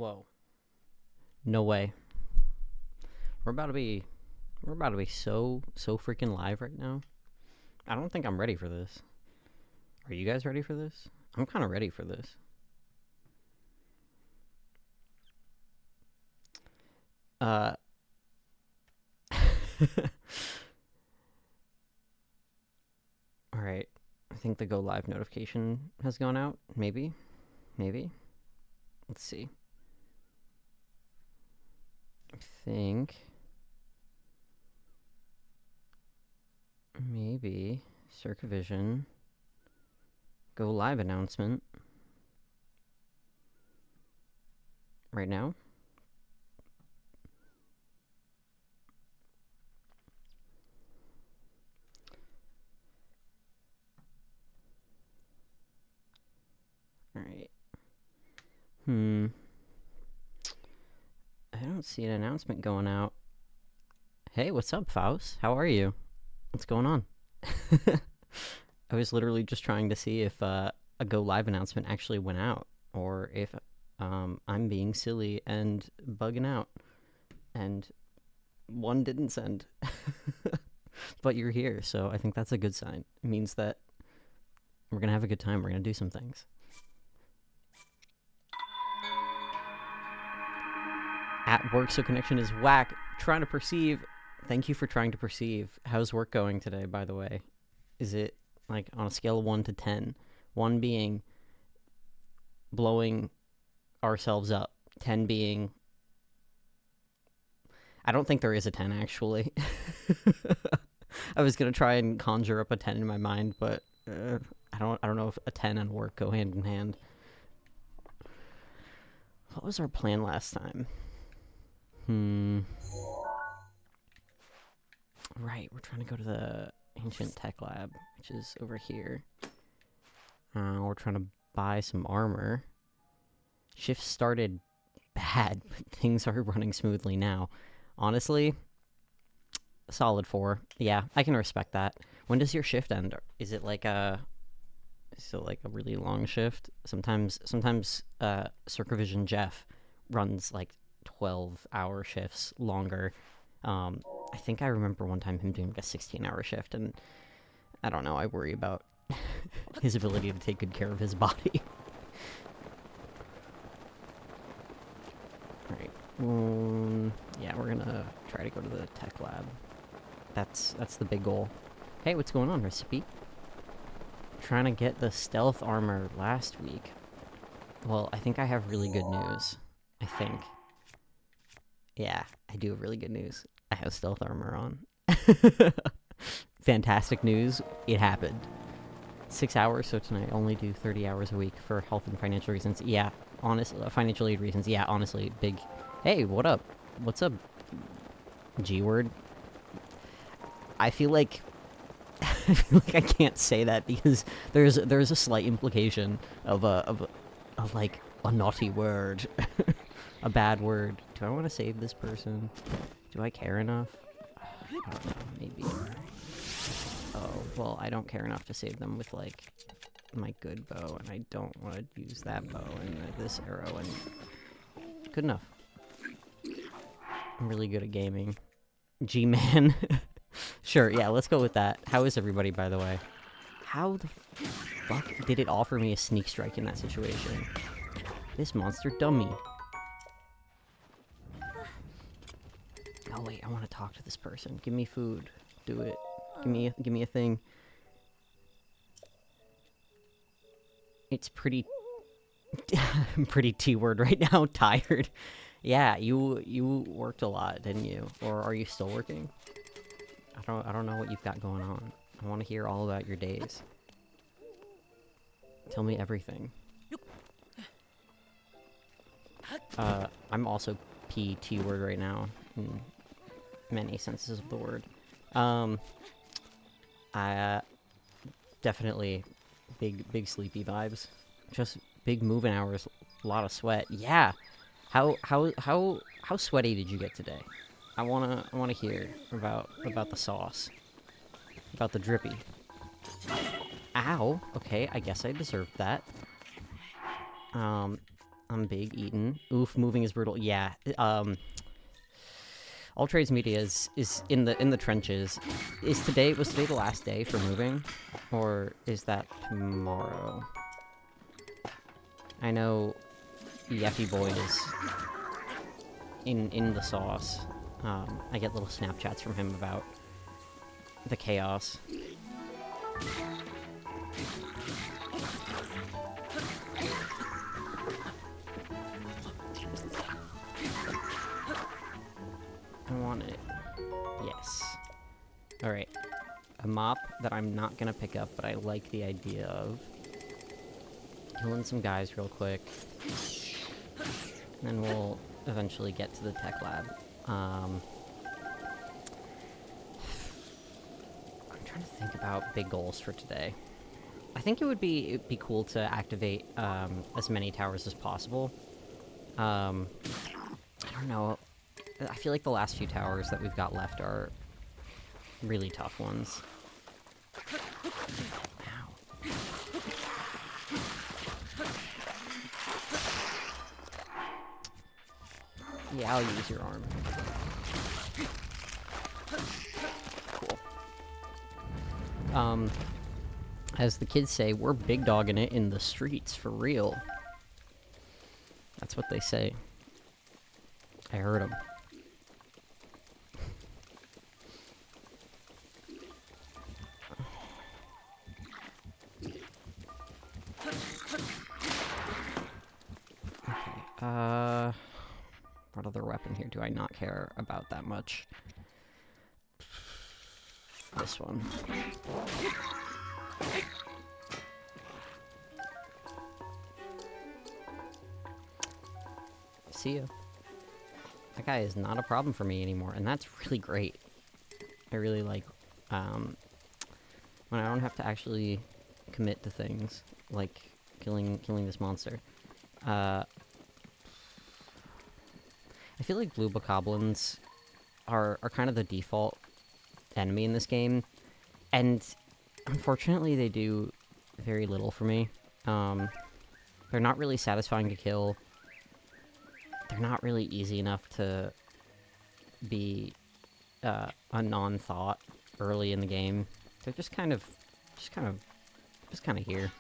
Whoa. No way. We're about to be so freaking live right now. I don't think I'm ready for this. Are you guys ready for this? I'm kind of ready for this. All right. I think the go live notification has gone out. Maybe. Let's see. I think maybe Circavision go live announcement right now. All right. I don't see an announcement going out. Hey, what's up, Faust? How are you? What's going on? I was literally just trying to see if a go live announcement actually went out, or if I'm being silly and bugging out, and one didn't send. But you're here, so I think that's a good sign. It means that we're gonna have a good time. We're gonna do some things. At work, so connection is whack. Trying to perceive. Thank you for trying to perceive. How's work going today, by the way? Is it like on a scale of 1 to 10? 1 being blowing ourselves up. 10 being... I don't think there is a 10, actually. I was going to try and conjure up a 10 in my mind, but I don't know if a 10 and work go hand in hand. What was our plan last time? Right, we're trying to go to the Ancient Tech Lab, which is over here. We're trying to buy some armor. Shift started bad, but things are running smoothly now. Honestly, solid 4. Yeah, I can respect that. When does your shift end? Is it like a really long shift? Sometimes Circavision Jeff runs like 12-hour shifts longer. I think I remember one time him doing like a 16-hour shift, and I don't know, I worry about his ability to take good care of his body. Alright. Yeah, we're gonna try to go to the tech lab. That's the big goal. Hey, what's going on, Recipe? Trying to get the stealth armor last week. Well, I think I have really good news. I think. Yeah, I do have really good news. I have stealth armor on. Fantastic news. It happened. 6 hours, so tonight I only do 30 hours a week for health and financial reasons. Yeah, honestly, financial aid reasons. Yeah, honestly, big... Hey, what up? What's up, G-word? I feel like I can't say that because there's a slight implication of like a naughty word. A bad word. Do I want to save this person? Do I care enough? I don't know, maybe. Oh, well, I don't care enough to save them with, like, my good bow, and I don't want to use that bow and this arrow, and... Good enough. I'm really good at gaming. G-Man. Sure, yeah, let's go with that. How is everybody, by the way? How the fuck did it offer me a sneak strike in that situation? This monster dummy. Oh wait, I want to talk to this person. Give me food. Do it. Give me a thing. It's pretty pretty T-word right now. Tired. Yeah, you worked a lot, didn't you? Or are you still working? I don't know what you've got going on. I want to hear all about your days. Tell me everything. I'm also T-word right now. Many senses of the word. I definitely big sleepy vibes. Just big moving hours, a lot of sweat. Yeah. How sweaty did you get today? I wanna hear about the sauce. About the drippy. Ow. Okay, I guess I deserved that. I'm big eaten. Oof, moving is brutal. Yeah. All Trades Media is in the trenches. Was today the last day for moving? Or is that tomorrow? I know Yeffy Boy is in the sauce. I get little Snapchats from him about the chaos. I want it. Yes. Alright. A mop that I'm not gonna pick up, but I like the idea of. Killing some guys real quick. And then we'll eventually get to the tech lab. I'm trying to think about big goals for today. I think it'd be cool to activate as many towers as possible. I don't know. I feel like the last few towers that we've got left are really tough ones. Ow. Yeah, I'll use your arm. Cool. As the kids say, we're big dogging it in the streets, for real. That's what they say. I heard them. Okay, what other weapon here do I not care about that much? This one. See ya. That guy is not a problem for me anymore, and that's really great. I really like, when I don't have to actually commit to things, like killing this monster. I feel like blue bokoblins are kind of the default enemy in this game, and unfortunately they do very little for me. They're not really satisfying to kill. They're not really easy enough to be a non-thought early in the game. They're just kind of here.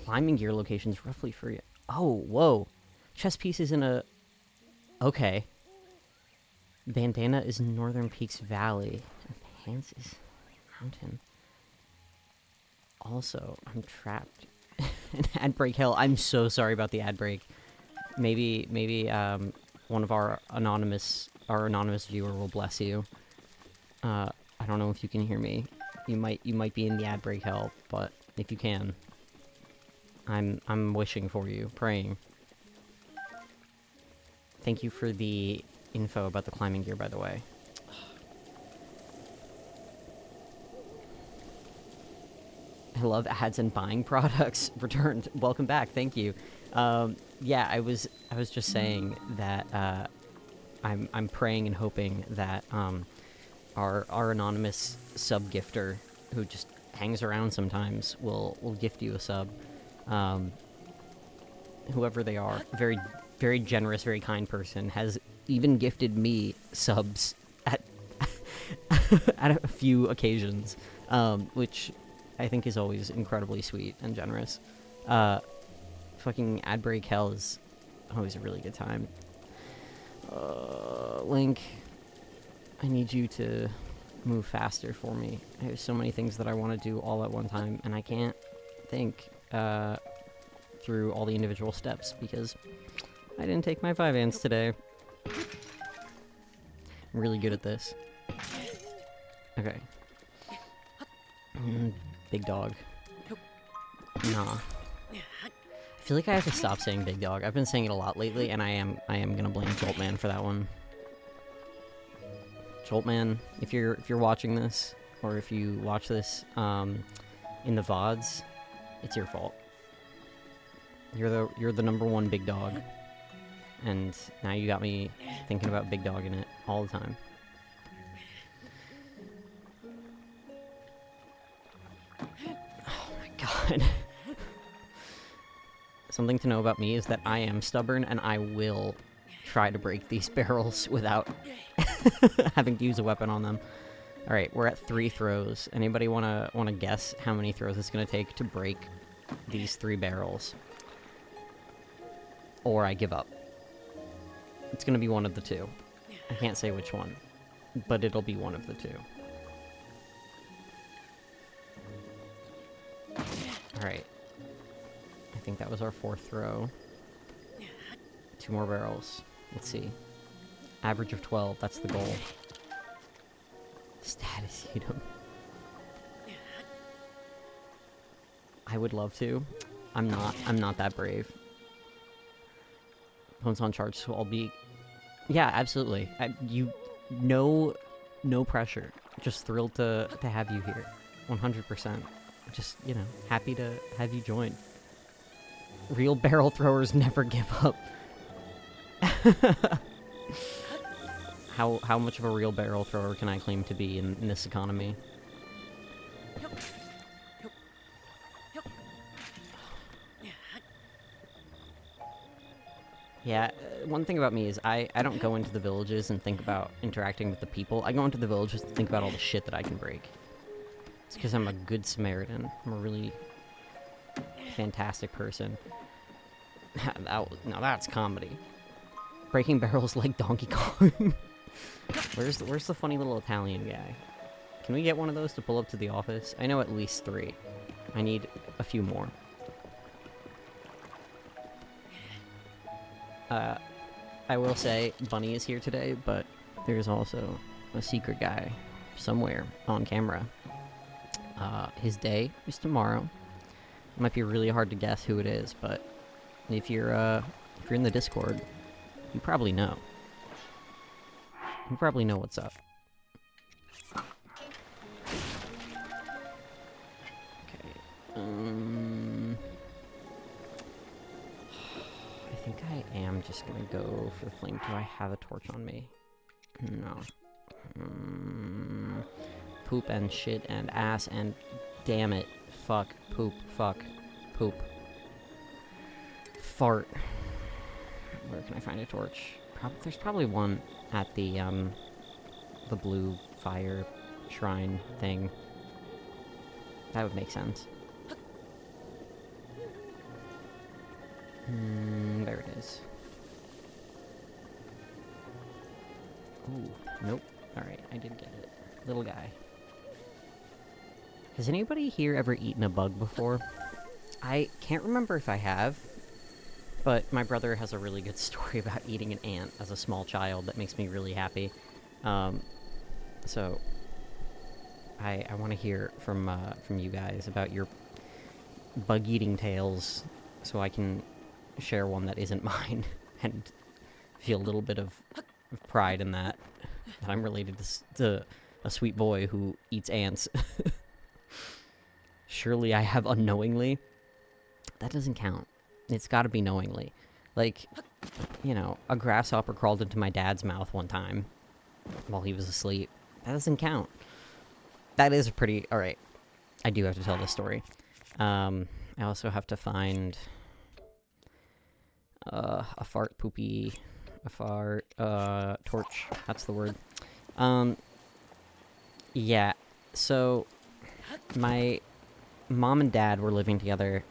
Climbing gear locations roughly free. Oh, whoa. Chess pieces in a... Okay. Bandana is in Northern Peaks Valley. And pants is mountain. Also, I'm trapped in Ad Break Hill. I'm so sorry about the ad break. Maybe one of our anonymous viewer will bless you. I don't know if you can hear me. You might be in the ad break hell, but if you can, I'm wishing for you, praying. Thank you for the info about the climbing gear, by the way. I love ads and buying products. Returned. Welcome back. Thank you. Yeah, I was just saying that I'm praying and hoping that our anonymous sub gifter, who just hangs around sometimes, will gift you a sub. Whoever they are, very very generous, very kind person, has even gifted me subs at at a few occasions, which I think is always incredibly sweet and generous. Fucking ad break hell is always a really good time. Link, I need you to move faster for me. I have so many things that I want to do all at one time, and I can't think through all the individual steps because I didn't take my 5 ants today. I'm really good at this. Okay. Big dog. Nah. I feel like I have to stop saying big dog. I've been saying it a lot lately, and I am gonna blame Joltman for that one. Joltman, if you're watching this, or if you watch this in the VODs, it's your fault. You're the #1 big dog, and now you got me thinking about big dog in it all the time. Oh my god. fine. Something to know about me is that I am stubborn, and I will try to break these barrels without having to use a weapon on them. Alright, we're at 3 throws. Anybody wanna guess how many throws it's gonna take to break these 3 barrels? Or I give up. It's gonna be one of the 2. I can't say which one, but it'll be one of the 2. Alright. I think that was our 4th throw. 2 more barrels. Let's see. Average of 12, that's the goal. Status Edom. I would love to. I'm not that brave. Phone's on charge, so I'll be... Yeah, absolutely. No pressure. Just thrilled to have you here. 100%. Just, you know, happy to have you join. Real barrel throwers never give up. How much of a real barrel thrower can I claim to be in this economy? Yeah, one thing about me is I don't go into the villages and think about interacting with the people. I go into the villages to think about all the shit that I can break. It's because I'm a good Samaritan. I'm a really fantastic person. Now that's comedy. Breaking barrels like Donkey Kong. Where's the funny little Italian guy? Can we get one of those to pull up to the office? I know at least 3. I need a few more. I will say Bunny is here today, but there's also a secret guy somewhere on camera. His day is tomorrow. It might be really hard to guess who it is, but if you're in the Discord, you probably know. You probably know what's up. Okay. I think I am just gonna go for the flame. Do I have a torch on me? No. Poop and shit and ass and damn it. Fuck. Poop. Fuck. Poop. Fart. Where can I find a torch? There's probably one at the blue fire shrine thing. That would make sense. There it is. Ooh, nope. Alright, I did get it. Little guy. Has anybody here ever eaten a bug before? I can't remember if I have, but my brother has a really good story about eating an ant as a small child that makes me really happy. So I want to hear from you guys about your bug-eating tales, so I can share one that isn't mine and feel a little bit of pride in that I'm related to a sweet boy who eats ants. Surely I have unknowingly. That doesn't count. It's got to be knowingly. Like, you know, a grasshopper crawled into my dad's mouth one time while he was asleep. That doesn't count. That is pretty... Alright. I do have to tell this story. I also have to find a torch. That's the word. Yeah. So, my mom and dad were living together.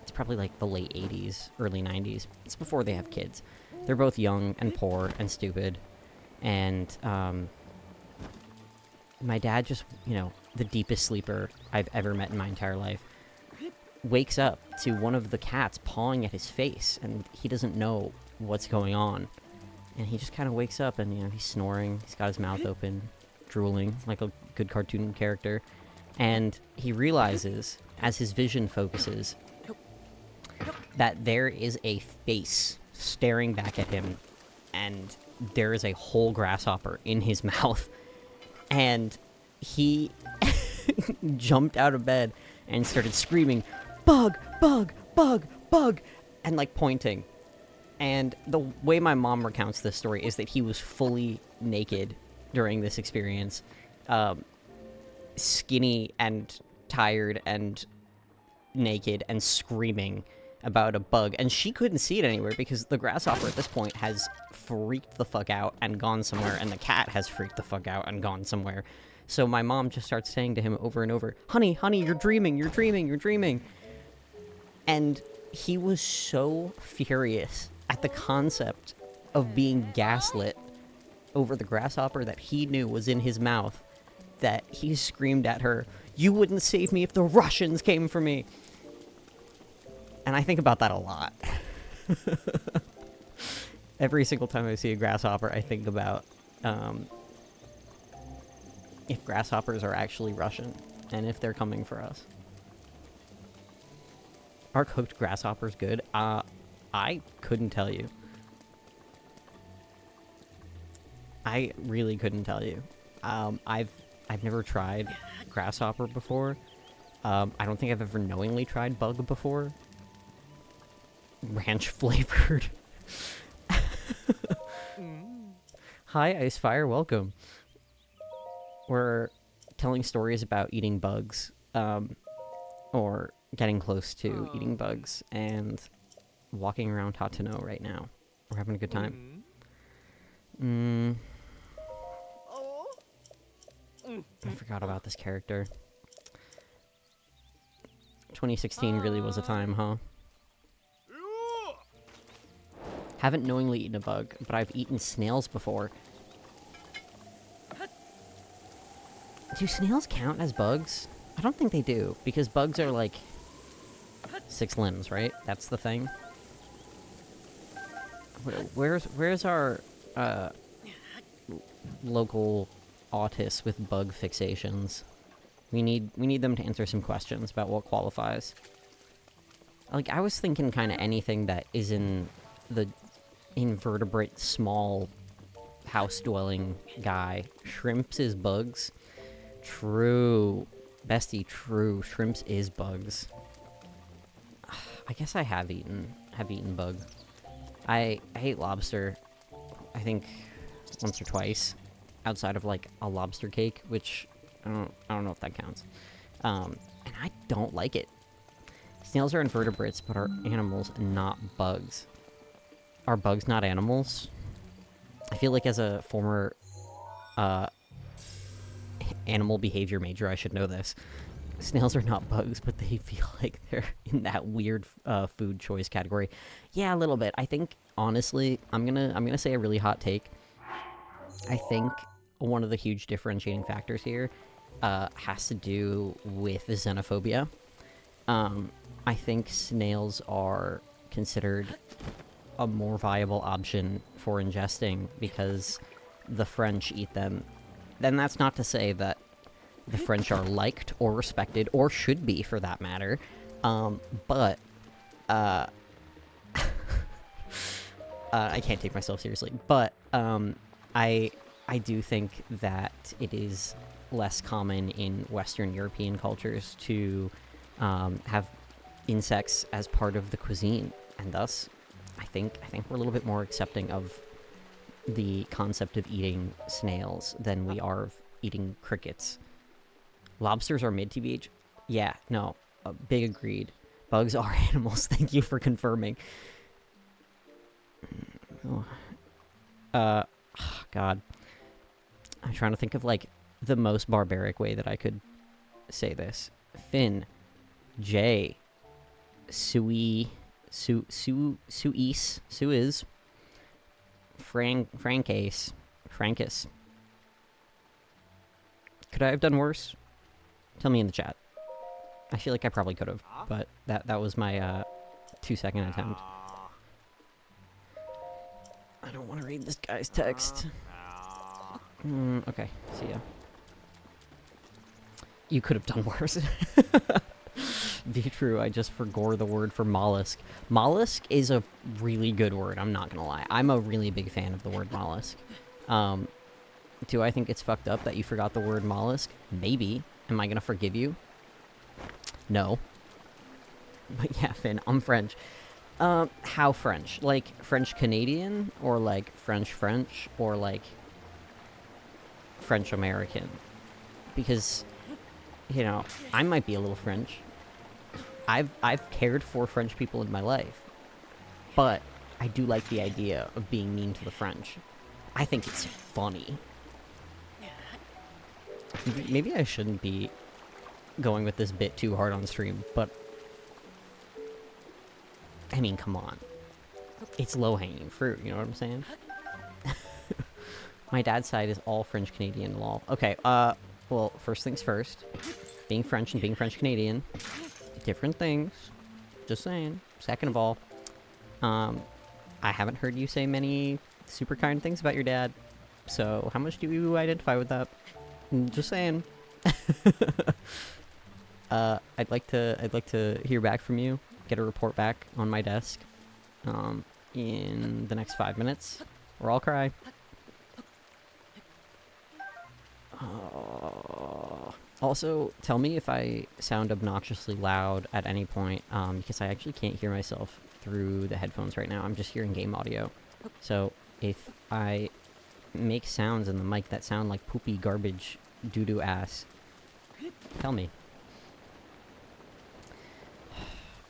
It's probably like the late 80s, early 90s. It's before they have kids. They're both young and poor and stupid. And, my dad just, you know, the deepest sleeper I've ever met in my entire life, wakes up to one of the cats pawing at his face, and he doesn't know what's going on. And he just kind of wakes up and, you know, he's snoring, he's got his mouth open, drooling, like a good cartoon character. And he realizes, as his vision focuses, that there is a face staring back at him, and there is a whole grasshopper in his mouth. And he jumped out of bed and started screaming, "Bug! Bug! Bug! Bug!" and, like, pointing. And the way my mom recounts this story is that he was fully naked during this experience. Skinny and tired and naked and screaming about a bug, and she couldn't see it anywhere because the grasshopper at this point has freaked the fuck out and gone somewhere, and the cat has freaked the fuck out and gone somewhere. So my mom just starts saying to him over and over, honey, honey, you're dreaming, you're dreaming, you're dreaming. And he was so furious at the concept of being gaslit over the grasshopper that he knew was in his mouth that he screamed at her, you wouldn't save me if the Russians came for me. And I think about that a lot. Every single time I see a grasshopper, I think about if grasshoppers are actually Russian and if they're coming for us. Are cooked grasshoppers good? I couldn't tell you. I really couldn't tell you. I've never tried grasshopper before. I don't think I've ever knowingly tried bug before. Ranch flavored. Hi, Icefire, welcome. We're telling stories about eating bugs, or getting close to eating bugs, and walking around Tatano right now. We're having a good time. I forgot about this character. 2016 really was a time, huh? Haven't knowingly eaten a bug, but I've eaten snails before. Do snails count as bugs? I don't think they do, because bugs are like 6 limbs, right? That's the thing. Where's our local autists with bug fixations? We need them to answer some questions about what qualifies. Like, I was thinking kind of anything that is in the invertebrate small house dwelling guy. Shrimps is bugs. True. Bestie, true. Shrimps is bugs. I guess I have eaten bug. I hate lobster, I think once or twice, outside of like a lobster cake, which I don't know if that counts. And I don't like it. Snails are invertebrates, but are animals, not bugs. Are bugs not animals? I feel like as a former animal behavior major, I should know this. Snails are not bugs, but they feel like they're in that weird food choice category. Yeah, a little bit. I think, honestly, I'm gonna say a really hot take. I think one of the huge differentiating factors here has to do with xenophobia. I think snails are considered a more viable option for ingesting because the French eat them. Then that's not to say that the French are liked or respected, or should be for that matter, but I can't take myself seriously, but I do think that it is less common in Western European cultures to have insects as part of the cuisine, and thus I think we're a little bit more accepting of the concept of eating snails than we are of eating crickets. Lobsters are mid-TBH? Yeah, no, big agreed. Bugs are animals, thank you for confirming. God. I'm trying to think of, like, the most barbaric way that I could say this. Finn. Jay. Suis. Frankus. Could I have done worse? Tell me in the chat. I feel like I probably could have, but that was my 2-second attempt. I don't want to read this guy's text. Okay, see ya. You could have done worse. Be true, I just forgore the word for mollusk. Mollusk is a really good word, I'm not gonna lie. I'm a really big fan of the word mollusk. Do I think it's fucked up that you forgot the word mollusk? Maybe. Am I gonna forgive you? No. But yeah, Finn, I'm French. How French? Like, French-Canadian? Or like French-French? Or like French-American? Because, you know, I might be a little French. I've cared for French people in my life, but I do like the idea of being mean to the French. I think it's funny. Maybe I shouldn't be going with this bit too hard on stream, but I mean, come on. It's low-hanging fruit, you know what I'm saying? My dad's side is all French-Canadian, lol. Okay, well, first things first. Being French and being French-Canadian, different things. Just saying. Second of all, I haven't heard you say many super kind things about your dad, so how much do you identify with that? Just saying. I'd like to hear back from you, get a report back on my desk, in the next 5 minutes, or I'll cry. Also, tell me if I sound obnoxiously loud at any point, because I actually can't hear myself through the headphones right now. I'm just hearing game audio. So, if I make sounds in the mic that sound like poopy garbage doo-doo ass, tell me.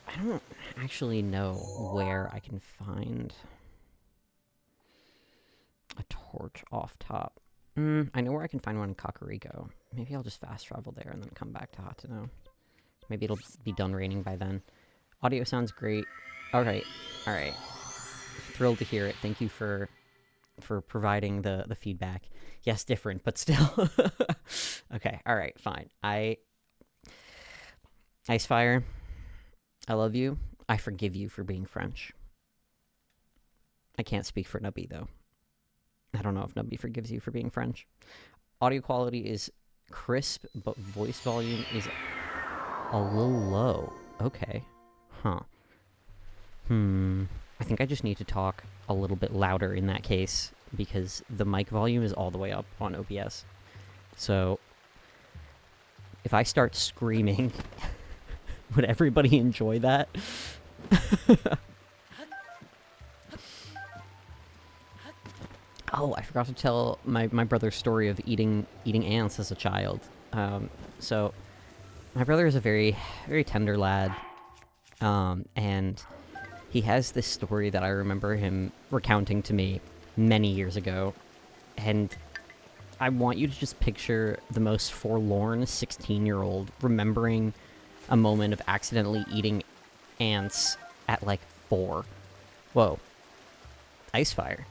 I don't actually know where I can find a torch off top. I know where I can find one in Kakariko. Maybe I'll just fast travel there and then come back to Hateno. Maybe it'll be done raining by then. Audio sounds great. Alright. Thrilled to hear it. Thank you for providing the feedback. Yes, different, but still. Okay, alright, fine. Icefire, I love you. I forgive you for being French. I can't speak for Nubby, though. I don't know if Nubby forgives you for being French. Audio quality is crisp, but voice volume is a little low. Okay. Huh. I think I just need to talk a little bit louder in that case, because the mic volume is all the way up on OBS. So, if I start screaming, would everybody enjoy that? Oh, I forgot to tell my brother's story of eating ants as a child. So, my brother is a very, very tender lad, and he has this story that I remember him recounting to me many years ago, and I want you to just picture the most forlorn 16-year-old remembering a moment of accidentally eating ants at, like, 4. Whoa. Icefire.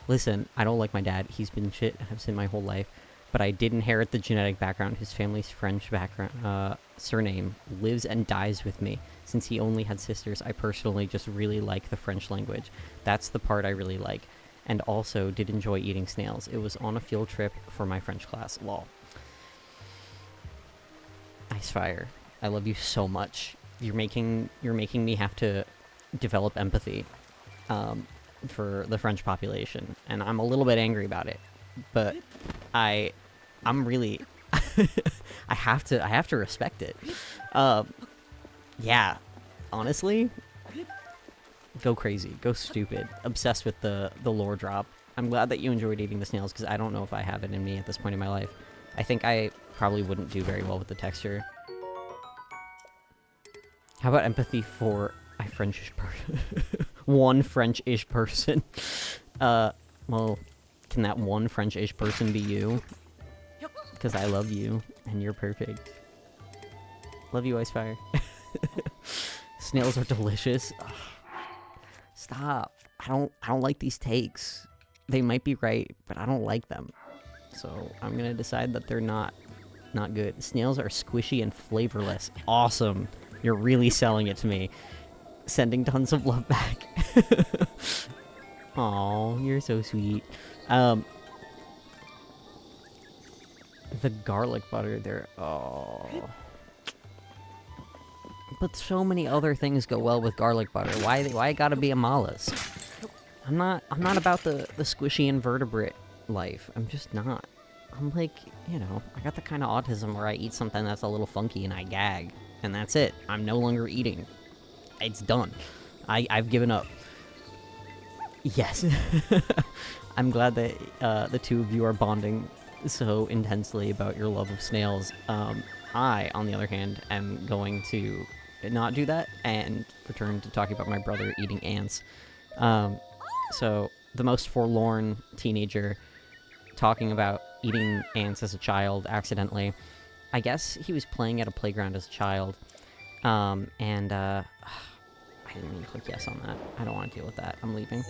Listen, I don't like my dad. He's been shit since my whole life. But I did inherit the genetic background. His family's French background, surname lives and dies with me. Since he only had sisters, I personally just really like the French language. That's the part I really like. And also did enjoy eating snails. It was on a field trip for my French class. Lol. Icefire, I love you so much. You're making me have to develop empathy for the French population, and I'm a little bit angry about it. But I'm really I have to respect it. Yeah, honestly, go crazy, go stupid, obsessed with the lore drop. I'm glad that you enjoyed eating the snails, because I don't know if I have it in me at this point in my life. I think I probably wouldn't do very well with the texture. How about empathy for a French-ish person? One French-ish person. Well, can that one French-ish person be you? Because I love you, and you're perfect. Love you, Icefire. Snails are delicious. Ugh. Stop. I don't like these takes. They might be right, but I don't like them. So I'm gonna decide that they're not good. Snails are squishy and flavorless. Awesome. You're really selling it to me. Sending tons of love back. Aw, you're so sweet. The garlic butter there. Oh. But so many other things go well with garlic butter. Why it gotta be a mollusk? I'm not about the squishy invertebrate life. I'm just not. I'm like, you know, I got the kind of autism where I eat something that's a little funky and I gag. And that's it. I'm no longer eating. It's done. I've given up. Yes. I'm glad that the two of you are bonding so intensely about your love of snails. I, on the other hand, am going to not do that and return to talking about my brother eating ants. So, the most forlorn teenager talking about eating ants as a child accidentally. I guess he was playing at a playground as a child. I didn't mean to click yes on that. I don't want to deal with that. I'm leaving.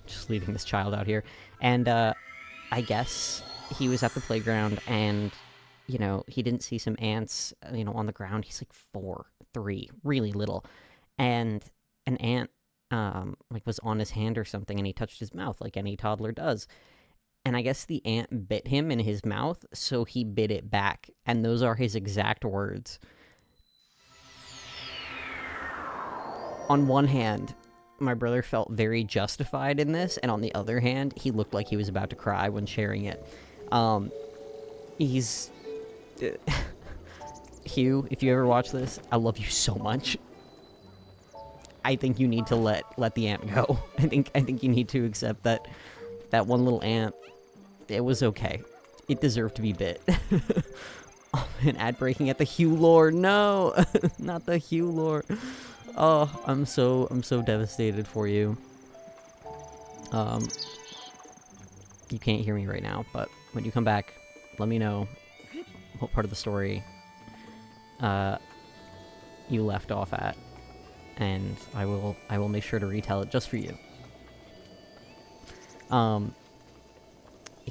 Just leaving this child out here. And, I guess he was at the playground and, you know, he didn't see some ants, you know, on the ground. He's like 3, really little. And an ant, like, was on his hand or something, and he touched his mouth like any toddler does. And I guess the ant bit him in his mouth, so he bit it back. And those are his exact words. On one hand, my brother felt very justified in this, and on the other hand, he looked like he was about to cry when sharing it. He's... Hugh, if you ever watch this, I love you so much. I think you need to let the ant go. I think you need to accept that one little ant, it was okay. It deserved to be bit. Oh, an ad breaking at the Hugh lore. No, not the Hugh lore. Oh, I'm so devastated for you. You can't hear me right now, but when you come back, let me know what part of the story you left off at, and I will make sure to retell it just for you.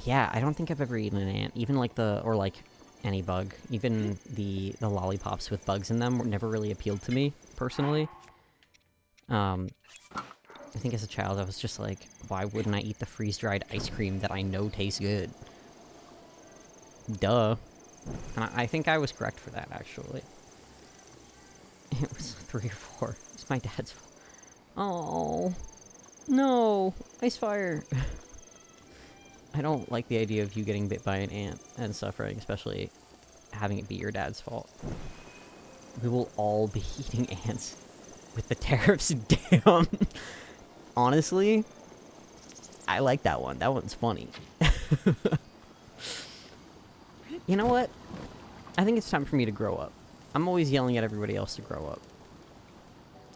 Yeah, I don't think I've ever eaten an ant, even like any bug. Even the lollipops with bugs in them never really appealed to me, personally. I think as a child I was just like, why wouldn't I eat the freeze-dried ice cream that I know tastes good? Duh. And I think I was correct for that, actually. It was 3 or 4. It's my dad's fault. Oh. No! Ice fire! I don't like the idea of you getting bit by an ant and suffering, especially having it be your dad's fault. We will all be eating ants with the tariffs down. Honestly, I like that one. That one's funny. You know what? I think it's time for me to grow up. I'm always yelling at everybody else to grow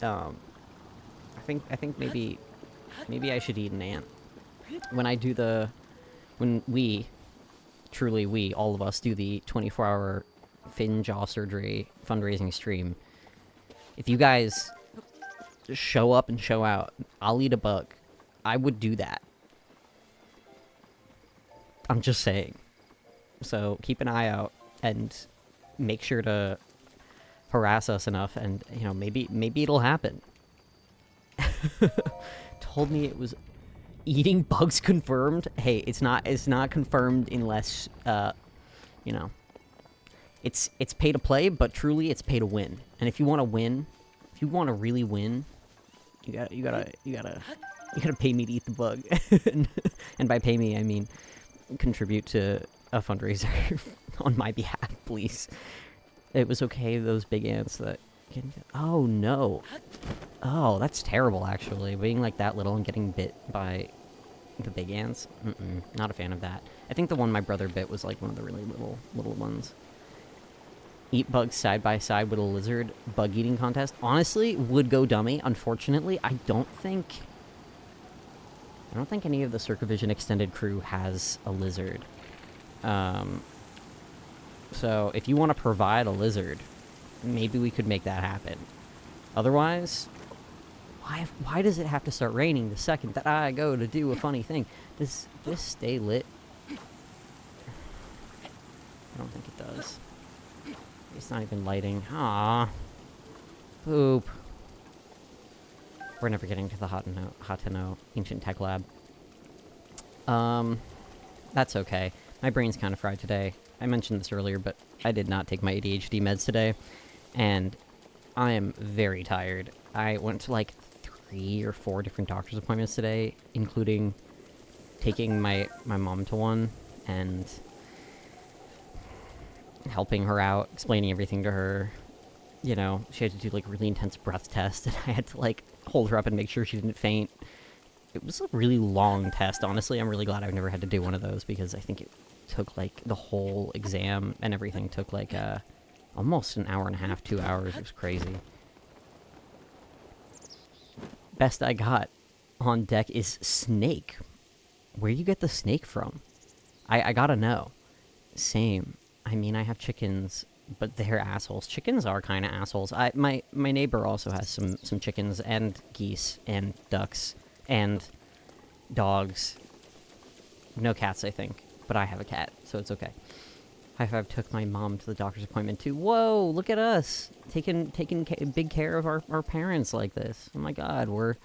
up. I think maybe I should eat an ant. When we, all of us, do the 24-hour fin jaw surgery fundraising stream, if you guys show up and show out, I'll eat a bug. I would do that. I'm just saying. So keep an eye out and make sure to harass us enough, and you know, maybe it'll happen. Told me it was eating bugs confirmed. Hey, it's not confirmed unless you know, it's pay to play, but truly it's pay to win. And if you want to win, if you want to really win, you gotta pay me to eat the bug. And by pay me, I mean contribute to a fundraiser on my behalf, please. It was okay, those big ants that... Oh, no. Oh, that's terrible, actually. Being like that little and getting bit by the big ants. Not a fan of that. I think the one my brother bit was like one of the really little ones. Eat bugs side by side with a lizard bug eating contest. Honestly, would go dummy. Unfortunately, I don't think any of the Circavision extended crew has a lizard. So if you want to provide a lizard, maybe we could make that happen. Otherwise, why does it have to start raining the second that I go to do a funny thing? Does this stay lit? I don't think it does. It's not even lighting. Aww. Poop. We're never getting to the hot to know ancient tech lab. That's okay. My brain's kind of fried today. I mentioned this earlier, but I did not take my ADHD meds today, and I am very tired. I went to like 3 or 4 different doctor's appointments today, including taking my mom to one and helping her out, explaining everything to her. You know, she had to do like really intense breath test, and I had to like hold her up and make sure she didn't faint. It was a really long test, honestly. I'm really glad I've never had to do one of those, because I think it took, like, the whole exam and everything took, like, almost an hour and a half, 2 hours. It was crazy. Best I got on deck is snake. Where do you get the snake from? I gotta know. Same. I mean, I have chickens, but they're assholes. Chickens are kind of assholes. My neighbor also has some chickens and geese and ducks and dogs. No cats, I think, but I have a cat, so it's okay. High Five took my mom to the doctor's appointment too. Whoa, look at us taking big care of our parents like this. Oh my god, we're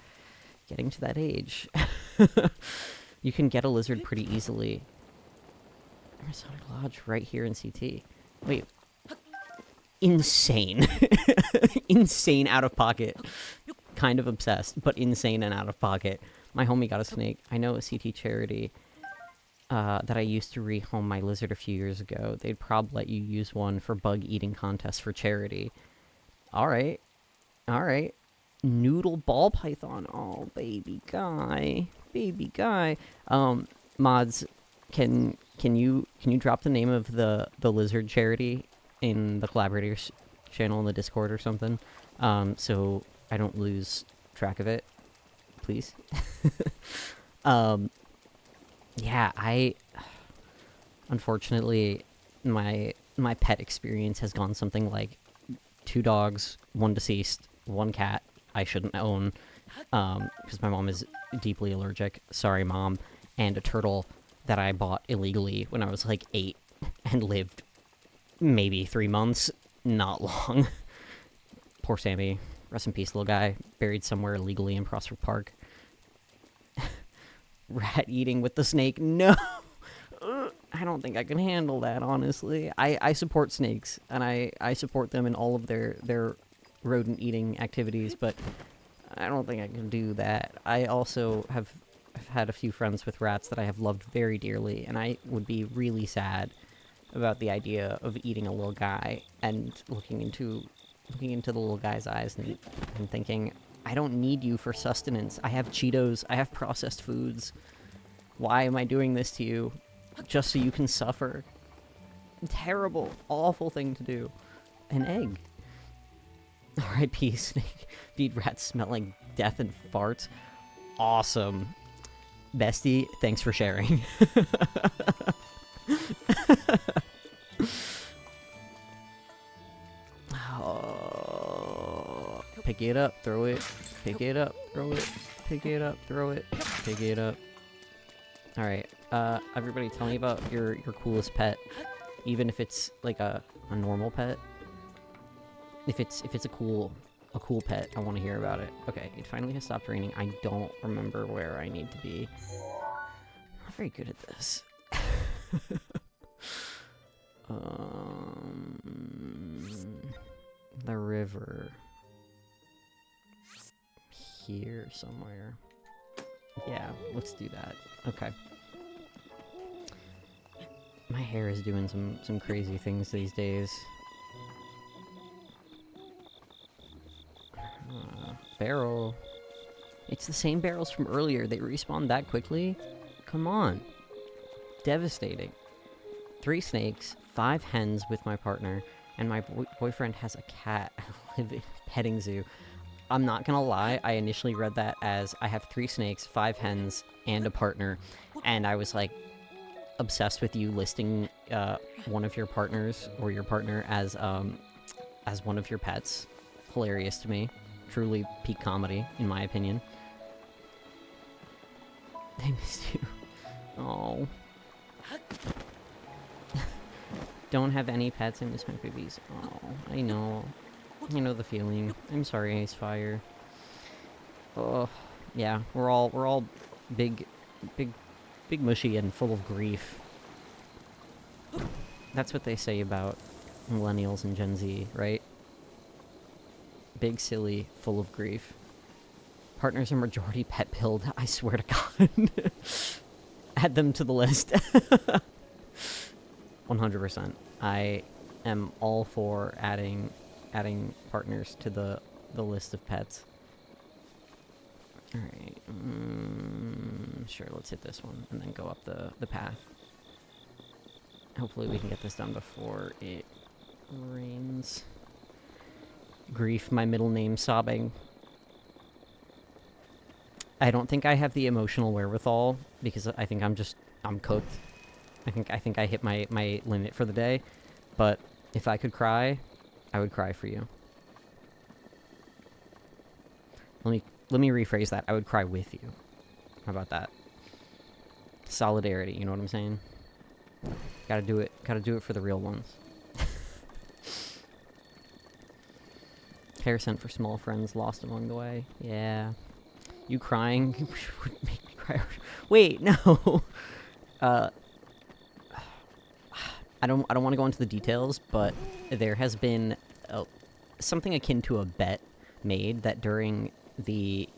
getting to that age. You can get a lizard pretty easily. Masonic Lodge right here in CT. Wait. Insane. Insane out of pocket. Kind of obsessed, but insane and out of pocket. My homie got a snake. I know a CT charity that I used to rehome my lizard a few years ago. They'd probably let you use one for bug eating contests for charity. Alright. Alright. Noodle ball python. Oh, baby guy. Baby guy. Mods, can you drop the name of the lizard charity in the collaborators channel in the Discord or something, so I don't lose track of it, please? Yeah, unfortunately, my pet experience has gone something like 2 dogs, 1 deceased, 1 cat I shouldn't own, because my mom is deeply allergic. Sorry, Mom. And a turtle that I bought illegally when I was like 8 and lived maybe 3 months. Not long. Poor Sammy. Rest in peace, little guy. Buried somewhere illegally in Prospect Park. Rat eating with the snake. No! I don't think I can handle that, honestly. I support snakes, and I support them in all of their rodent eating activities, but I don't think I can do that. I also have had a few friends with rats that I have loved very dearly, and I would be really sad about the idea of eating a little guy and looking into the little guy's eyes and thinking, I don't need you for sustenance. I have Cheetos. I have processed foods. Why am I doing this to you? Just so you can suffer. Terrible, awful thing to do. An egg. R.I.P. snake. Feed rats smelling death and farts. Awesome. Bestie, thanks for sharing. Oh, pick it up, throw it. Pick it up, throw it. Pick it up, throw it. Pick it up. Alright, everybody tell me about your coolest pet. Even if it's like a normal pet. If it's a cool pet, I want to hear about it. Okay, it finally has stopped raining. I don't remember where I need to be. I'm not very good at this. The river. Here somewhere. Yeah, let's do that. Okay. My hair is doing some crazy things these days. Barrel. It's the same barrels from earlier. They respawned that quickly? Come on. Devastating. 3 snakes, 5 hens with my partner, and my boyfriend has a cat. I live in a petting zoo. I'm not gonna lie, I initially read that as I have 3 snakes, 5 hens, and a partner, and I was like obsessed with you listing one of your partners or your partner as one of your pets. Hilarious to me. Truly peak comedy, in my opinion. I missed you. Oh. Don't have any pets. I miss my babies. Oh, I know. I know the feeling. I'm sorry, Ace Fire. Oh, yeah. We're all big mushy and full of grief. That's what they say about millennials and Gen Z, right? Big, silly, full of grief. Partners are majority pet pilled. I swear to God. Add them to the list. 100%. I am all for adding partners to the list of pets. Alright. Sure, let's hit this one and then go up the path. Hopefully we can get this done before it rains. Grief, my middle name sobbing. I don't think I have the emotional wherewithal because I think I'm cooked. I think I hit my limit for the day. But if I could cry, I would cry for you. Let me rephrase that. I would cry with you. How about that? Solidarity, you know what I'm saying? Gotta do it for the real ones. Hair sent for small friends lost along the way. Yeah. You crying would make me cry. Wait, no. I don't want to go into the details, but there has been something akin to a bet made that during the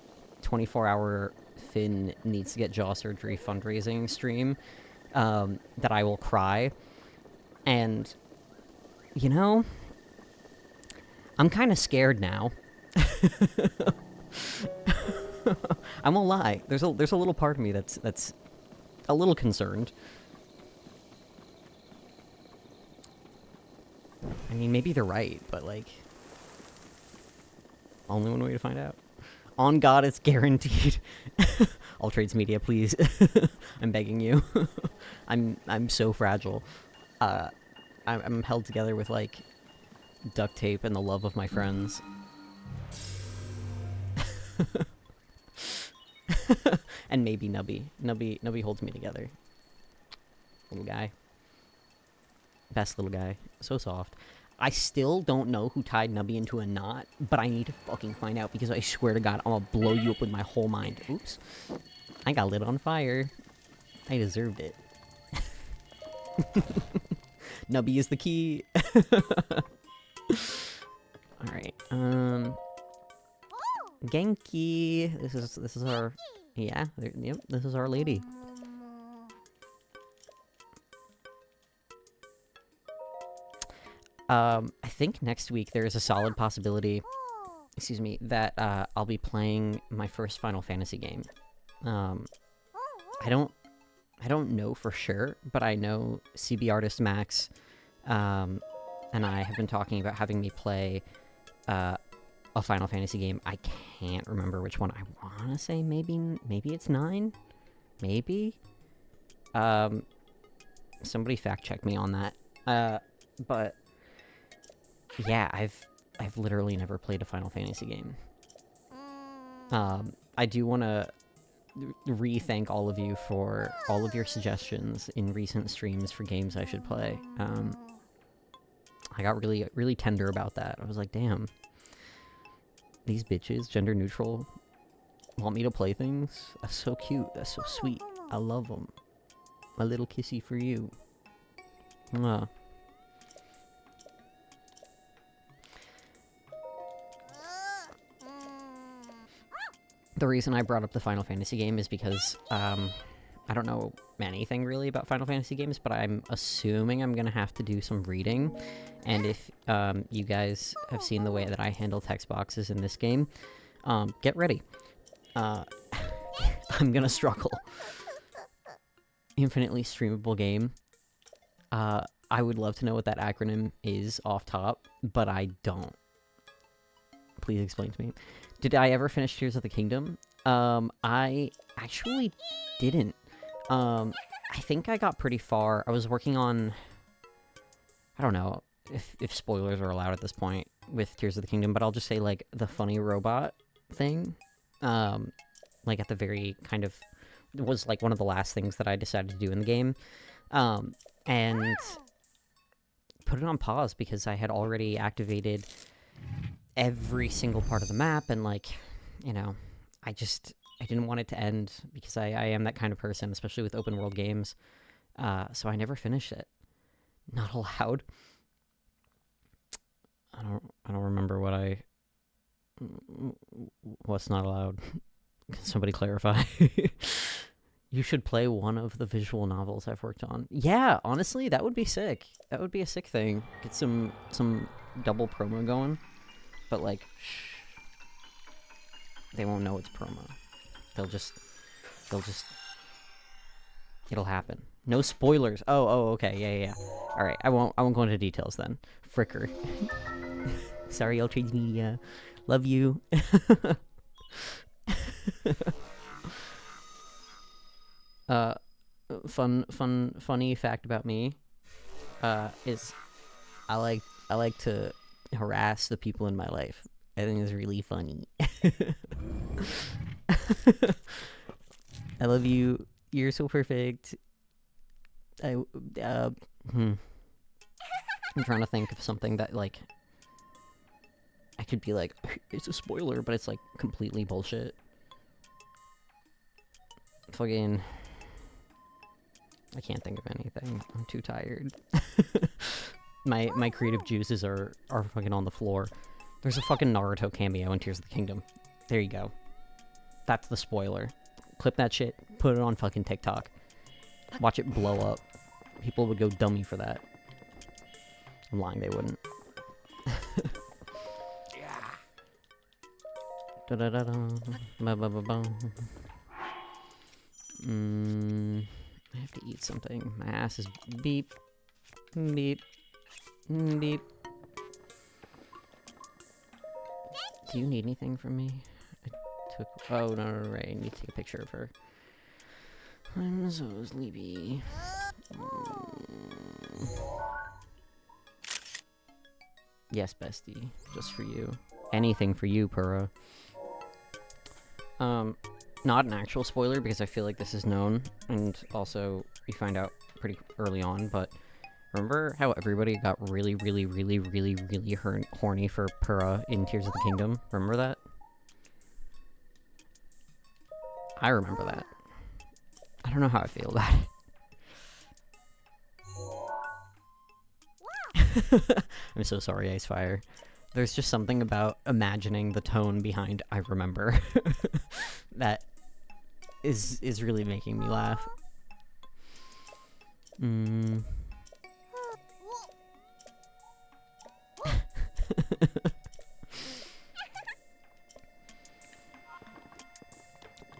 24-hour Finn needs to get jaw surgery fundraising stream, that I will cry. And, you know, I'm kind of scared now. I won't lie. There's a little part of me that's a little concerned. I mean, maybe they're right, but like, only one way to find out. On God, it's guaranteed. All Trades Media, please. I'm begging you. I'm so fragile. I'm held together with like duct tape and the love of my friends. And maybe Nubby. Nubby holds me together. Little guy. Best little guy. So soft. I still don't know who tied Nubby into a knot, but I need to fucking find out because I swear to God, I'm gonna blow you up with my whole mind. Oops. I got lit on fire. I deserved it. Nubby is the key. Alright, Genki. This is our... Yeah, yep, this is our lady. I think next week there is a solid possibility, excuse me, that I'll be playing my first Final Fantasy game. I don't know for sure, but I know CB Artist Max and I have been talking about having me play a Final Fantasy game. I can't remember which one. I want to say maybe it's 9? Maybe? Somebody fact check me on that. But yeah, I've literally never played a Final Fantasy game. I do want to re-thank all of you for all of your suggestions in recent streams for games I should play. I got really tender about that. I was like, damn. These bitches, gender neutral, want me to play things? That's so cute. That's so sweet. I love them. My little kissy for you. The reason I brought up the Final Fantasy game is because, I don't know anything really about Final Fantasy games, but I'm assuming I'm gonna have to do some reading. And if, you guys have seen the way that I handle text boxes in this game, get ready. I'm gonna struggle. Infinitely streamable game. I would love to know what that acronym is off top, but I don't. Please explain to me. Did I ever finish Tears of the Kingdom? I actually didn't. I think I got pretty far. I was working on... I don't know if spoilers are allowed at this point with Tears of the Kingdom, but I'll just say, like, the funny robot thing. Like, at the very kind of... It was, like, one of the last things that I decided to do in the game. And put it on pause because I had already activated every single part of the map, and, like, you know, I didn't want it to end because I am that kind of person, especially with open world games. So I never finished it. Not allowed. I don't remember what's not allowed. Can somebody clarify? You should play one of the visual novels I've worked on. Yeah, honestly, that would be sick. That would be a sick thing. Get some double promo going. But, like, shh. They won't know it's promo. They'll just, it'll happen. No spoilers. Oh, okay, yeah. All right, I won't go into details then. Fricker. Sorry, All Trades Media. Love you. Funny fact about me, is I like to harass the people in my life. I think it's really funny. I love you. You're so perfect. I'm trying to think of something that, like, I could be like, it's a spoiler, but it's, like, completely bullshit. Fucking... I can't think of anything. I'm too tired. My creative juices are fucking on the floor. There's a fucking Naruto cameo in Tears of the Kingdom. There you go. That's the spoiler. Clip that shit, put it on fucking TikTok. Watch it blow up. People would go dummy for that. I'm lying, they wouldn't. Da da da da. Ba ba ba ba. I have to eat something. My ass is beep, beep, beep. Do you need anything from me? Oh, no, right. I need to take a picture of her. I'm so sleepy. Yes, bestie. Just for you. Anything for you, Pura. Not an actual spoiler, because I feel like this is known, and also we find out pretty early on, but remember how everybody got really horny for Pura in Tears of the Kingdom? Remember that? I remember that. I don't know how I feel about it. I'm so sorry, Icefire. There's just something about imagining the tone behind I remember that is really making me laugh.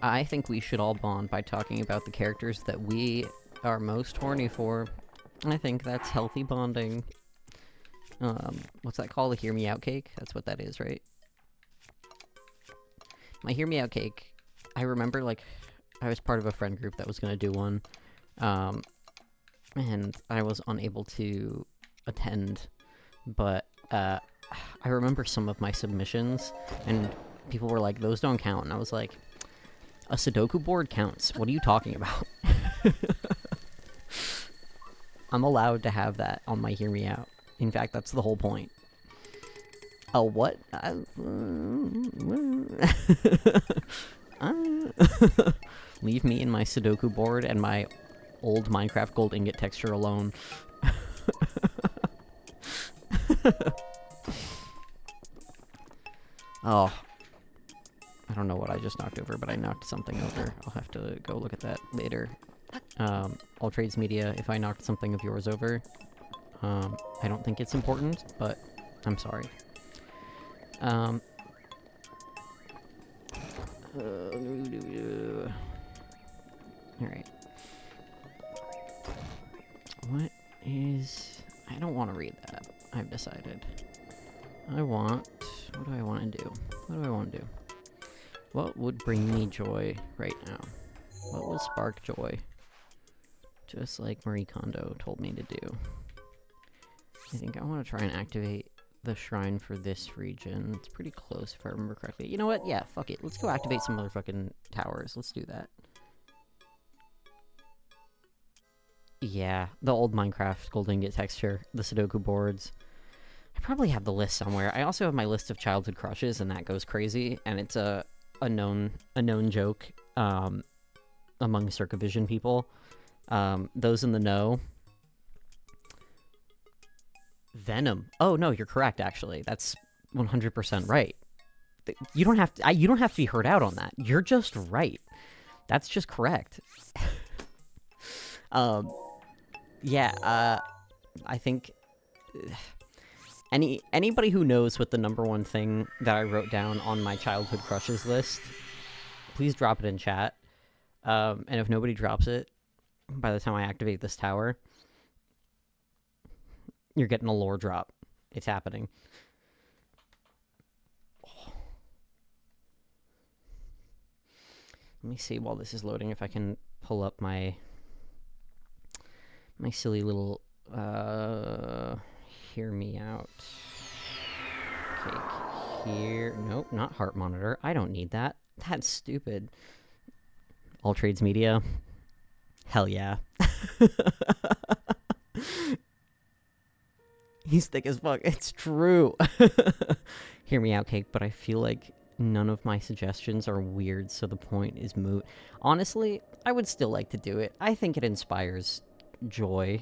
I think we should all bond by talking about the characters that we are most horny for. I think that's healthy bonding. What's that called? A hear me out cake? That's what that is, right? My hear me out cake, I remember, like, I was part of a friend group that was gonna do one, and I was unable to attend, but, I remember some of my submissions, and people were like, those don't count, and I was like, a Sudoku board counts. What are you talking about? I'm allowed to have that on my hear me out. In fact, that's the whole point. Oh, what? Leave me and my Sudoku board and my old Minecraft gold ingot texture alone. Oh. I don't know what I just knocked over, but I knocked something over. I'll have to go look at that later. All Trades Media, if I knocked something of yours over, I don't think it's important, but I'm sorry. Alright. What is... I don't want to read that. I've decided. What do I want to do? What do I want to do? What would bring me joy right now? What will spark joy? Just like Marie Kondo told me to do. I think I want to try and activate the shrine for this region. It's pretty close if I remember correctly. You know what? Yeah, fuck it. Let's go activate some motherfucking towers. Let's do that. Yeah, the old Minecraft gold ingot texture, the Sudoku boards. I probably have the list somewhere. I also have my list of childhood crushes, and that goes crazy, and it's a known joke among Circavision people. Those in the know. Venom. Oh no, you're correct. Actually, that's 100% right. You don't have to be heard out on that. You're just right. That's just correct. Yeah. I think anybody who knows what the #1 thing that I wrote down on my childhood crushes list please drop it in chat. And if nobody drops it by the time I activate this tower, you're getting a lore drop. It's happening. Let me see while this is loading if I can pull up my silly little hear me out cake here. Nope, not heart monitor. I don't need that. That's stupid. All Trades Media. Hell yeah. He's thick as fuck. It's true. Hear me out, cake, but I feel like none of my suggestions are weird, so the point is moot. Honestly, I would still like to do it. I think it inspires joy.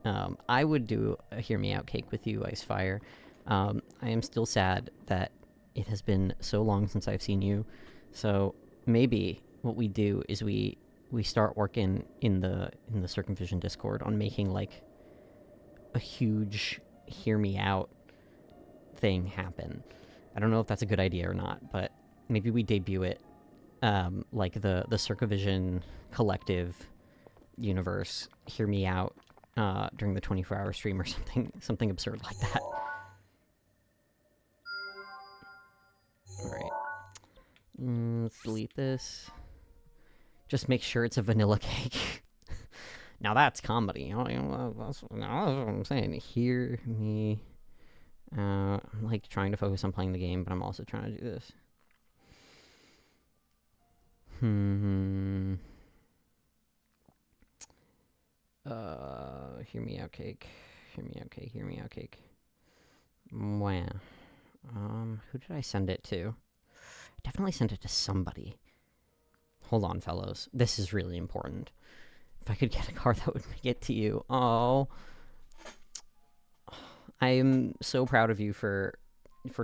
I would do a Hear Me Out cake with you, Icefire. I am still sad that it has been so long since I've seen you. So maybe what we do is we start working in the Circumcision Discord on making like a huge Hear Me Out thing happen. I don't know if that's a good idea or not, but maybe we debut it like the Circumcision Collective universe Hear Me Out during the 24-hour stream or something absurd like that. Alright. Let's delete this. Just make sure it's a vanilla cake. Now that's comedy. That's what I'm saying. Hear me. I'm like trying to focus on playing the game, but I'm also trying to do this. Hear me out, cake. Hear me out, cake. Hear me out, cake. Wow. Who did I send it to? I definitely sent it to somebody. Hold on, fellows. This is really important. If I could get a car that would get to you. Oh. I am so proud of you for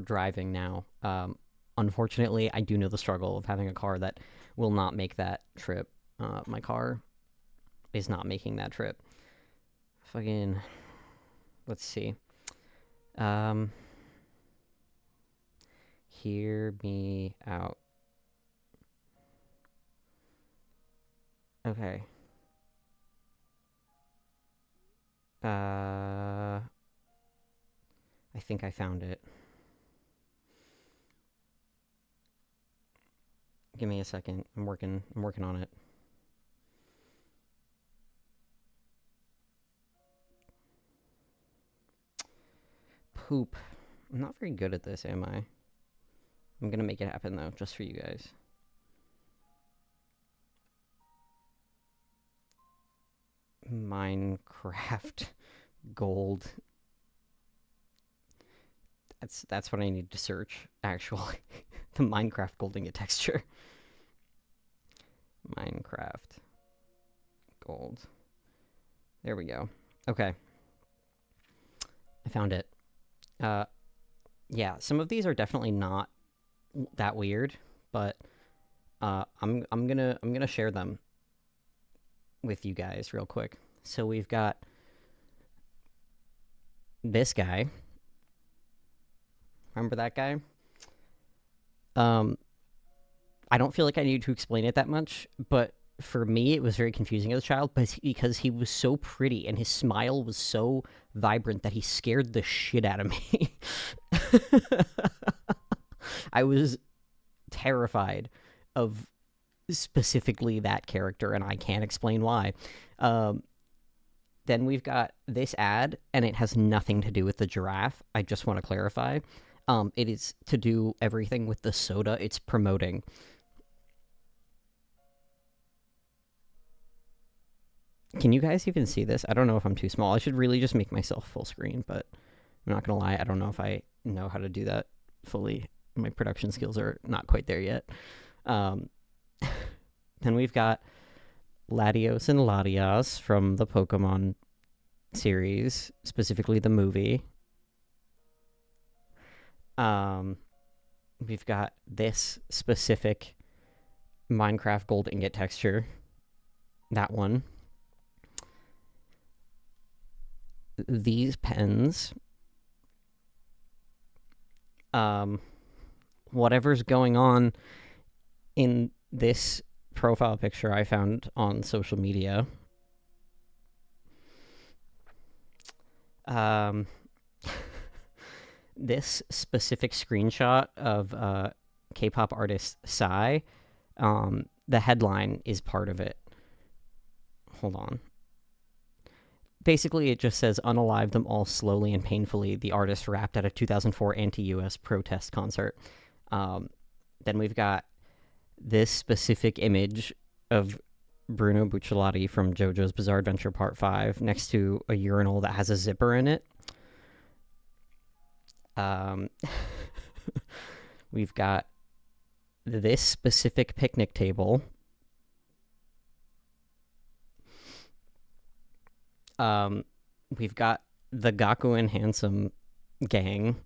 driving now. Unfortunately, I do know the struggle of having a car that will not make that trip. My car is not making that trip. Fucking... Let's see. Hear me out. Okay. I think I found it. Give me a second. I'm working on it. Poop. I'm not very good at this, am I? I'm gonna make it happen, though, just for you guys. Minecraft gold. That's what I need to search, actually. The Minecraft gold ingot texture. Minecraft gold. There we go. Okay. I found it. Yeah, some of these are definitely not that weird, but I'm gonna share them with you guys real quick. So we've got this guy. Remember that guy? I don't feel like I need to explain it that much, but for me, it was very confusing as a child, but because he was so pretty and his smile was so vibrant that he scared the shit out of me. I was terrified of specifically that character, and I can't explain why. Then we've got this ad, and it has nothing to do with the giraffe. I just want to clarify. It is to do everything with the soda it's promoting. Can you guys even see this? I don't know if I'm too small. I should really just make myself full screen, but I'm not gonna lie, I don't know if I know how to do that fully. My production skills are not quite there yet. Then we've got Latios and Latias from the Pokemon series, specifically the movie. We've got this specific Minecraft gold ingot texture. That one. These pens. Whatever's going on in this profile picture I found on social media. This specific screenshot of K-pop artist Psy, the headline is part of it. Hold on. Basically, it just says, "Unalive them all slowly and painfully," the artist rapped at a 2004 anti-US protest concert. Then we've got this specific image of Bruno Bucciolati from JoJo's Bizarre Adventure Part 5 next to a urinal that has a zipper in it. We've got this specific picnic table. We've got the Gaku and Handsome gang.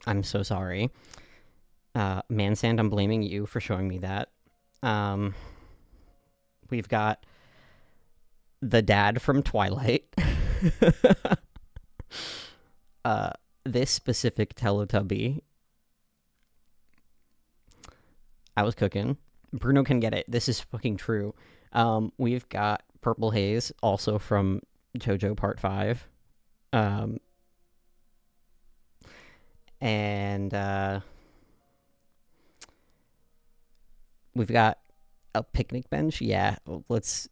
I'm so sorry. Mansand, I'm blaming you for showing me that. We've got the dad from Twilight. This specific Teletubby. I was cooking. Bruno can get it. This is fucking true. We've got Purple Haze, also from JoJo Part 5. And we've got a picnic bench. Yeah, let's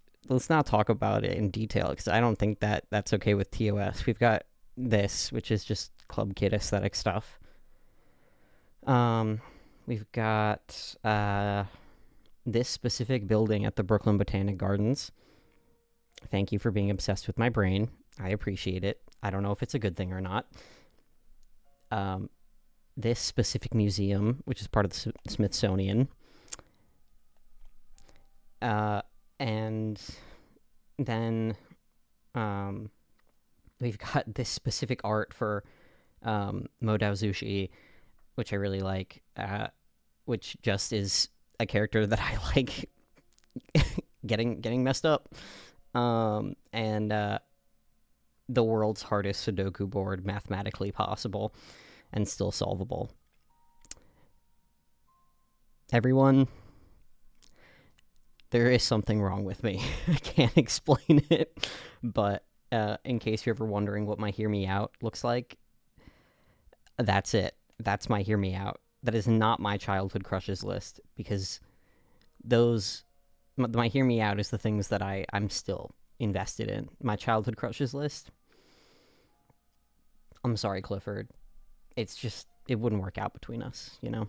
not talk about it in detail, because I don't think that's okay with TOS. We've got this, which is just Club Kid aesthetic stuff. We've got this specific building at the Brooklyn Botanic Gardens. Thank you for being obsessed with my brain. I appreciate it. I don't know if it's a good thing or not. This specific museum, which is part of the Smithsonian. And then we've got this specific art for Modao Zushi, which I really like, which just is a character that I like getting messed up. And the world's hardest Sudoku board, mathematically possible and still solvable. Everyone, there is something wrong with me. I can't explain it, but in case you're ever wondering what my Hear Me Out looks like, that's it. That's my Hear Me Out. That is not my childhood crushes list, because my Hear Me Out is the things that I'm still invested in. My childhood crushes list, I'm sorry, Clifford. It's just, it wouldn't work out between us, you know?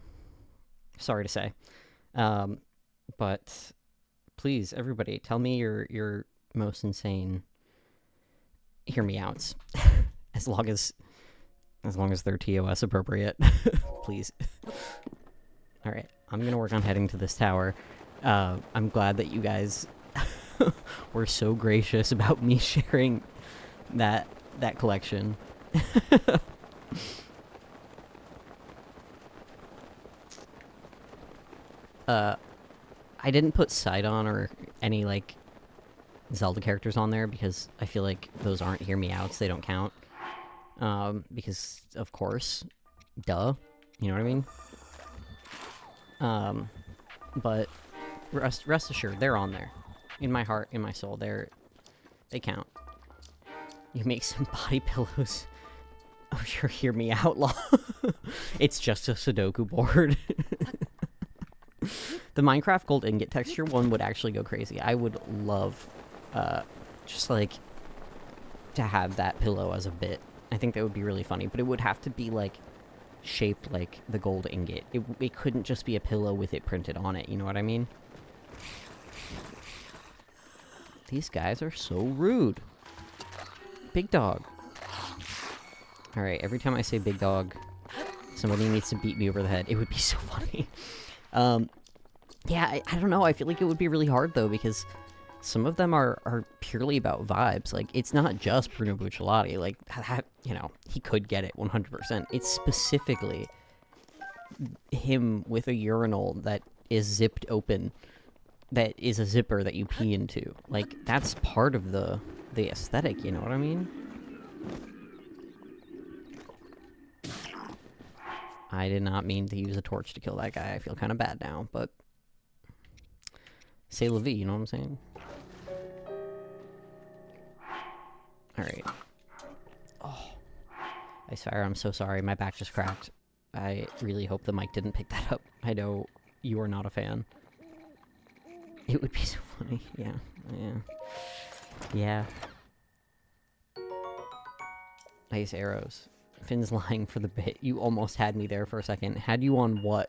Sorry to say. But please, everybody, tell me your most insane Hear Me Outs. as long as they're TOS appropriate. Please. All right, I'm gonna work on heading to this tower. I'm glad that you guys were so gracious about me sharing that collection. I didn't put Sidon or any, like, Zelda characters on there because I feel like those aren't Hear Me Outs. They don't count. Because, of course, duh. You know what I mean? But rest assured, they're on there. In my heart, in my soul, they count. You make some body pillows of your Hear Me Out law. It's just a Sudoku board. The Minecraft gold ingot texture one would actually go crazy. I would love, just like, to have that pillow as a bit. I think that would be really funny, but it would have to be, like, shaped like the gold ingot. It couldn't just be a pillow with it printed on it, you know what I mean? These guys are so rude. Big dog. Alright, every time I say big dog, somebody needs to beat me over the head. It would be so funny. Yeah, I don't know. I feel like it would be really hard, though, because some of them are purely about vibes. Like, it's not just Bruno Bucciolati. Like, you know, he could get it 100%. It's specifically him with a urinal that is zipped open, that is a zipper that you pee into. Like, that's part of the aesthetic, you know what I mean? I did not mean to use a torch to kill that guy. I feel kind of bad now, but C'est la vie, you know what I'm saying? Alright. Oh. Icefire, I'm so sorry. My back just cracked. I really hope the mic didn't pick that up. I know you are not a fan. It would be so funny. Yeah. Yeah. Nice arrows. Finn's lying for the bit. You almost had me there for a second. Had you on what?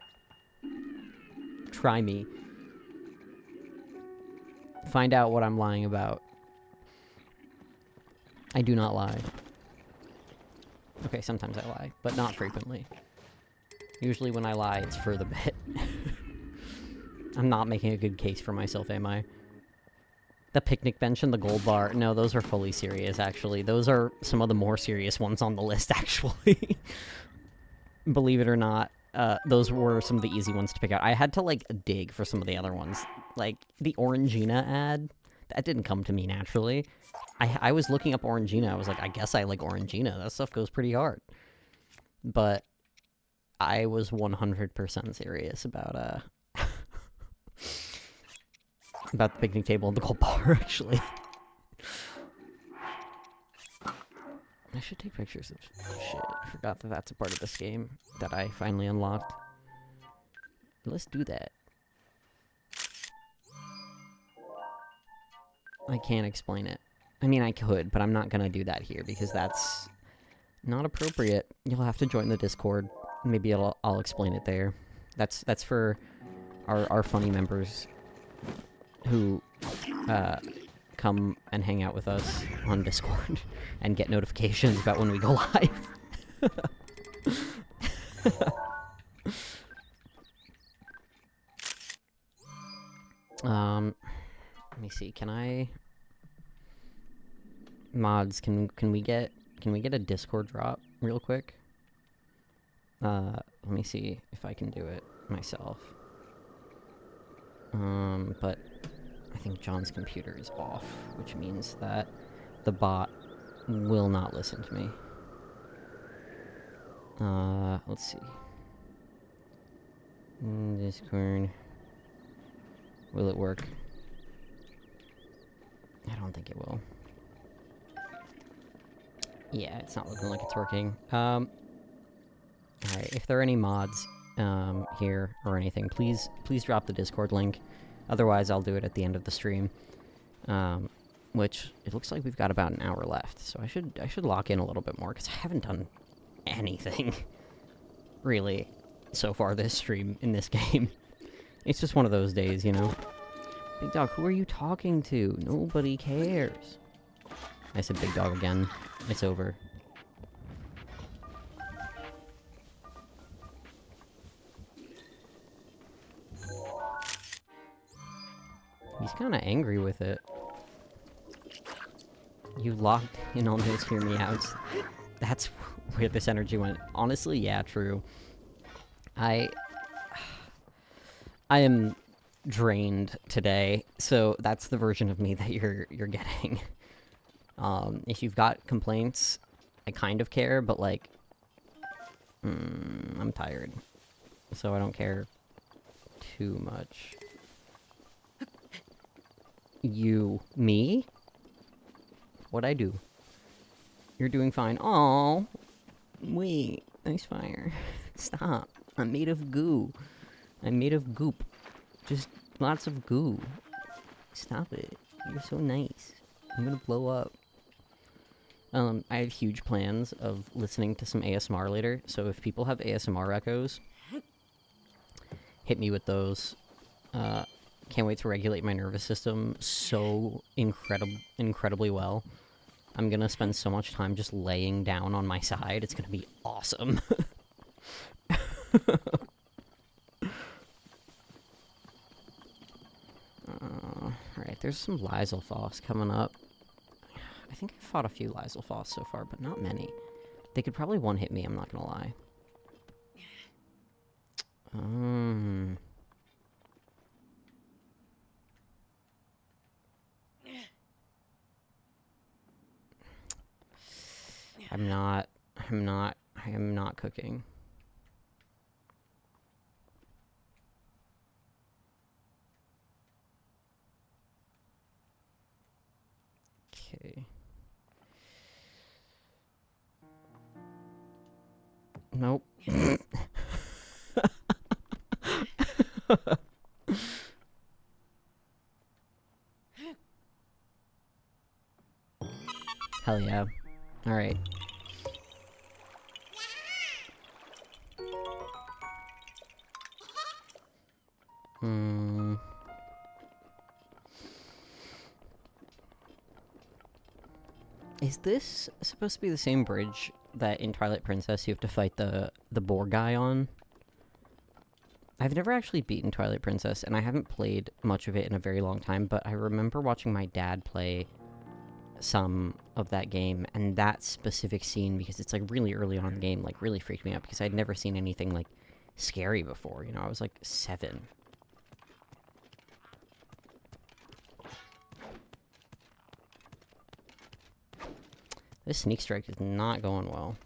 Try me. Find out what I'm lying about. I do not lie. Okay, sometimes I lie, but not frequently. Usually when I lie, it's for the bit. I'm not making a good case for myself, am I? The picnic bench and the gold bar. No, those are fully serious, actually. Those are some of the more serious ones on the list, actually. Believe it or not, those were some of the easy ones to pick out. I had to, like, dig for some of the other ones. Like, the Orangina ad, that didn't come to me naturally. I was looking up Orangina. I was like, I guess I like Orangina. That stuff goes pretty hard. But I was 100% serious about, about the picnic table and the gold bar, actually. I should take pictures of shit. I forgot that that's a part of this game that I finally unlocked. Let's do that. I can't explain it. I mean, I could, but I'm not gonna do that here because that's not appropriate. You'll have to join the Discord. Maybe I'll explain it there. That's for our funny members who come and hang out with us on Discord and get notifications about when we go live. Let me see. Can I mods? Can we get a Discord drop real quick? Let me see if I can do it myself. But I think John's computer is off, which means that the bot will not listen to me. Let's see. Discord. Will it work? I don't think it will. Yeah, it's not looking like it's working. Alright, if there are any mods, here or anything, please drop the Discord link. Otherwise, I'll do it at the end of the stream. Which, it looks like we've got about an hour left, so I should lock in a little bit more, because I haven't done anything, really, so far this stream, in this game. It's just one of those days, you know? Big Dog, who are you talking to? Nobody cares. I said Big Dog again. It's over. He's kind of angry with it. You locked in on those hear me outs. That's where this energy went. Honestly, yeah, true. I am drained today, so that's the version of me that you're getting. If you've got complaints, I kind of care, but like, I'm tired, so I don't care too much. Me? What'd I do? You're doing fine. Aww. Wait, nice fire. Stop. I'm made of goo. I'm made of goop. Just lots of goo. Stop it. You're so nice. I'm gonna blow up. I have huge plans of listening to some ASMR later, so if people have ASMR echoes, hit me with those. Can't wait to regulate my nervous system so incredibly well. I'm gonna spend so much time just laying down on my side. It's gonna be awesome. Alright, there's some Lysolphos coming up. I think I fought a few Lysolphos so far, but not many. They could probably one-hit me, I'm not gonna lie. I am not cooking. Okay. Nope. Hell yeah. Alright. Is this supposed to be the same bridge that in Twilight Princess you have to fight the boar guy on? I've never actually beaten Twilight Princess, and I haven't played much of it in a very long time, but I remember watching my dad play some of that game, and that specific scene, because it's like really early on in the game, like really freaked me out, because I'd never seen anything like scary before, you know, I was like 7. This sneak strike is not going well.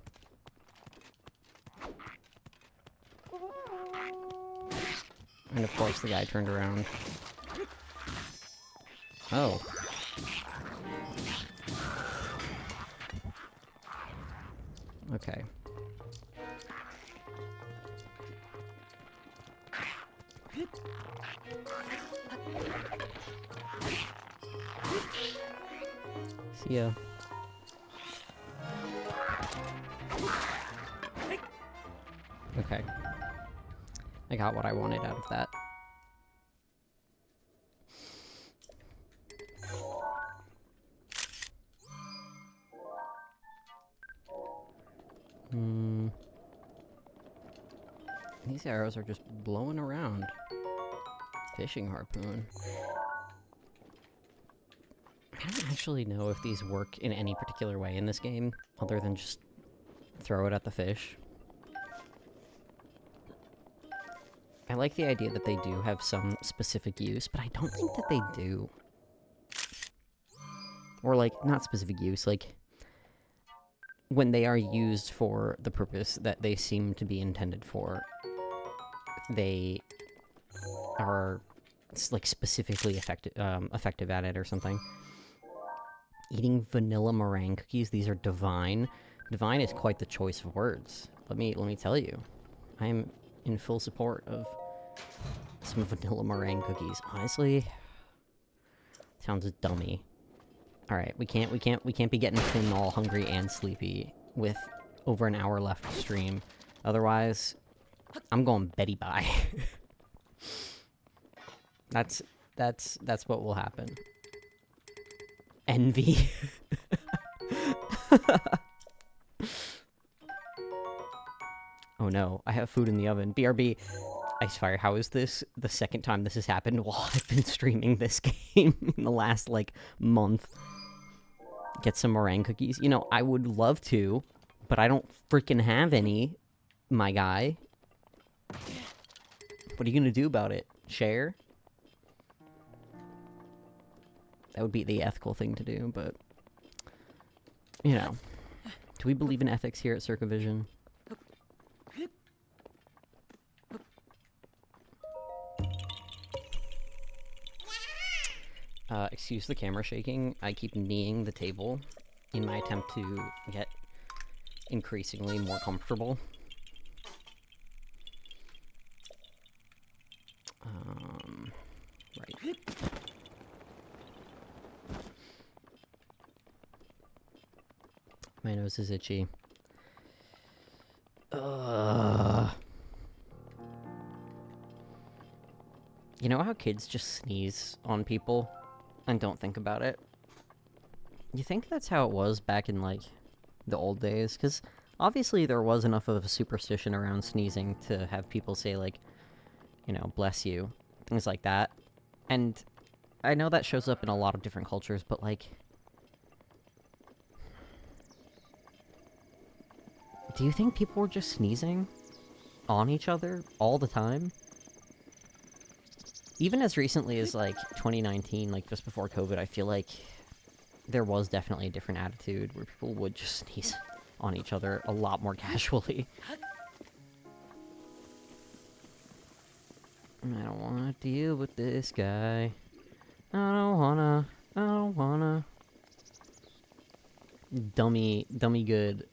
And of course the guy turned around. Oh. Okay. See ya. Okay. I got what I wanted out of that. These arrows are just blowing around. Fishing harpoon. I don't actually know if these work in any particular way in this game, other than just throw it at the fish. I like the idea that they do have some specific use, but I don't think that they do. Or, like, not specific use, like, when they are used for the purpose that they seem to be intended for, they are, like, specifically effective at it or something. Eating vanilla meringue cookies, these are divine. Divine is quite the choice of words. Let me tell you. I am in full support of some vanilla meringue cookies. Honestly, sounds dummy. All right, we can't be getting thin, all hungry and sleepy with over an hour left to stream. Otherwise, I'm going Betty bye. That's what will happen. Envy. Oh no, I have food in the oven. BRB, Icefire, how is this the second time this has happened while I've been streaming this game in the last, like, month? Get some meringue cookies? You know, I would love to, but I don't freaking have any, my guy. What are you gonna do about it? Share? That would be the ethical thing to do, but... You know. Do we believe in ethics here at Circavision? Excuse the camera shaking. I keep kneeing the table in my attempt to get increasingly more comfortable. Right. My nose is itchy. You know how kids just sneeze on people and don't think about it? You think that's how it was back in, like, the old days? Because obviously there was enough of a superstition around sneezing to have people say, like, you know, bless you, things like that. And I know that shows up in a lot of different cultures, but, like... Do you think people were just sneezing on each other all the time? Even as recently as, like, 2019, like, just before COVID, I feel like there was definitely a different attitude where people would just sneeze on each other a lot more casually. I don't wanna deal with this guy. I don't wanna. dummy good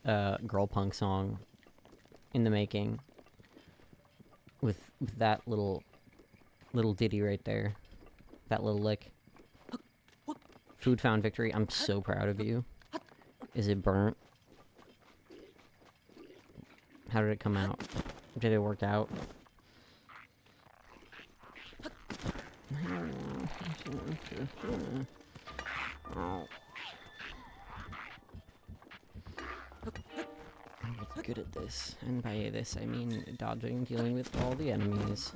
girl punk song in the making with that little ditty right there. That little lick. Food found victory. I'm so proud of you. Is it burnt? How did it come out? Did it work out? Oh. I'm good at this. And by this, I mean dodging, dealing with all the enemies.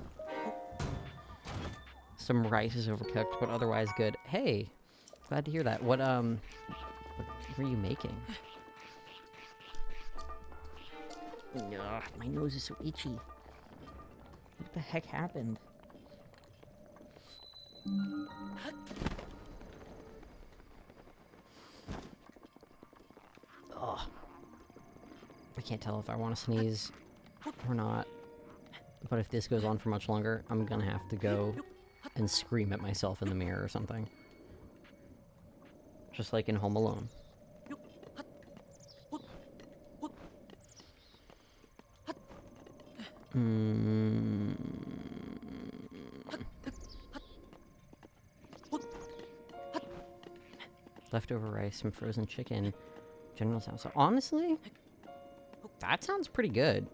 Some rice is overcooked, but otherwise good. Hey! Glad to hear that. What were you making? Ugh, my nose is so itchy. What the heck happened? Ugh. I can't tell if I want to sneeze or not. But if this goes on for much longer, I'm gonna have to go and scream at myself in the mirror or something. Just like in Home Alone. Leftover rice, some frozen chicken, General Tso's. So honestly, that sounds pretty good.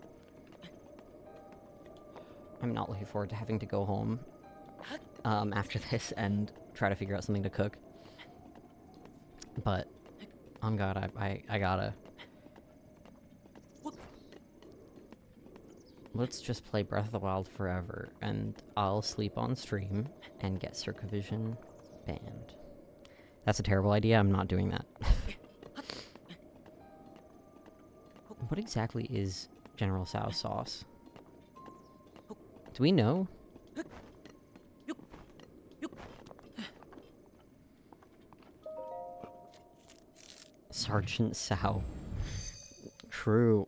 I'm not looking forward to having to go home after this and try to figure out something to cook. But, on God, I gotta. Let's just play Breath of the Wild forever, and I'll sleep on stream and get Circavision banned. That's a terrible idea, I'm not doing that. What exactly is General Tso's sauce? Do we know? Sergeant Tso. True.